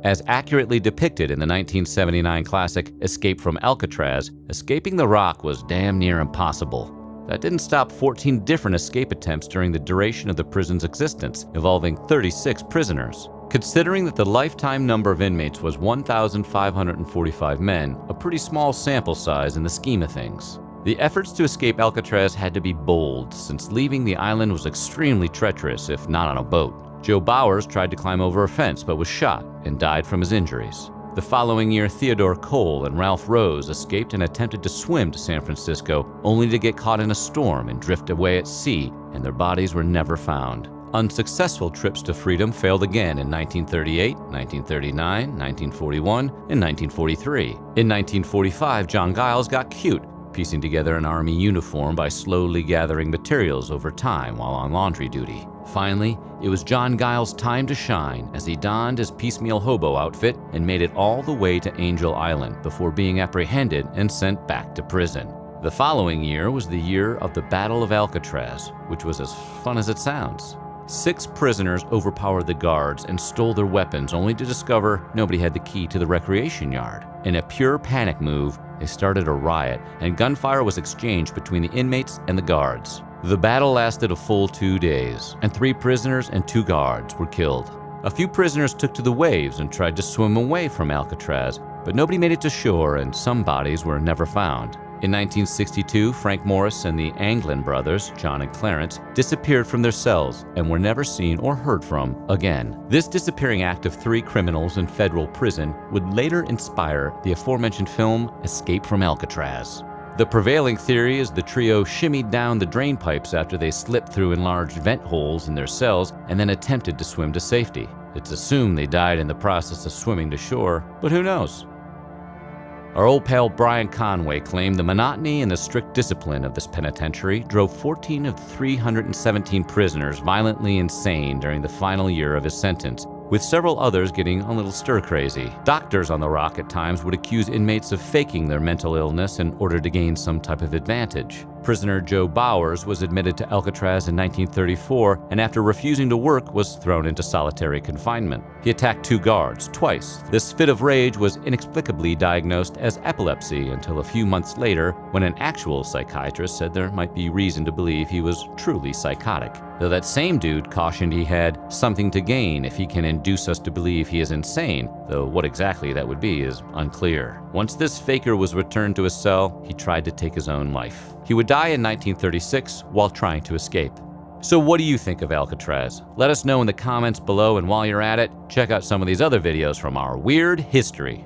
As accurately depicted in the 1979 classic Escape from Alcatraz, escaping the rock was damn near impossible. That didn't stop 14 different escape attempts during the duration of the prison's existence, involving 36 prisoners. Considering that the lifetime number of inmates was 1,545 men, a pretty small sample size in the scheme of things. The efforts to escape Alcatraz had to be bold, since leaving the island was extremely treacherous, if not on a boat. Joe Bowers tried to climb over a fence but was shot and died from his injuries. The following year, Theodore Cole and Ralph Rose escaped and attempted to swim to San Francisco, only to get caught in a storm and drift away at sea, and their bodies were never found. Unsuccessful trips to freedom failed again in 1938, 1939, 1941, and 1943. In 1945, John Giles got cute, piecing together an army uniform by slowly gathering materials over time while on laundry duty. Finally, it was John Giles' time to shine as he donned his piecemeal hobo outfit and made it all the way to Angel Island before being apprehended and sent back to prison. The following year was the year of the Battle of Alcatraz, which was as fun as it sounds. 6 prisoners overpowered the guards and stole their weapons, only to discover nobody had the key to the recreation yard. In a pure panic move, they started a riot, and gunfire was exchanged between the inmates and the guards. The battle lasted a full 2 days, and 3 prisoners and 2 guards were killed. A few prisoners took to the waves and tried to swim away from Alcatraz, but nobody made it to shore, and some bodies were never found. In 1962, Frank Morris and the Anglin brothers, John and Clarence, disappeared from their cells and were never seen or heard from again. This disappearing act of 3 criminals in federal prison would later inspire the aforementioned film Escape from Alcatraz. The prevailing theory is the trio shimmied down the drain pipes after they slipped through enlarged vent holes in their cells and then attempted to swim to safety. It's assumed they died in the process of swimming to shore, but who knows? Our old pal Brian Conway claimed the monotony and the strict discipline of this penitentiary drove 14 of the 317 prisoners violently insane during the final year of his sentence, with several others getting a little stir-crazy. Doctors on the rock at times would accuse inmates of faking their mental illness in order to gain some type of advantage. Prisoner Joe Bowers was admitted to Alcatraz in 1934 and after refusing to work was thrown into solitary confinement. He attacked 2 guards twice. This fit of rage was inexplicably diagnosed as epilepsy until a few months later when an actual psychiatrist said there might be reason to believe he was truly psychotic. Though that same dude cautioned he had something to gain if he can induce us to believe he is insane, though what exactly that would be is unclear. Once this faker was returned to his cell, he tried to take his own life. He would die in 1936 while trying to escape. So what do you think of Alcatraz? Let us know in the comments below, and while you're at it, check out some of these other videos from our weird history.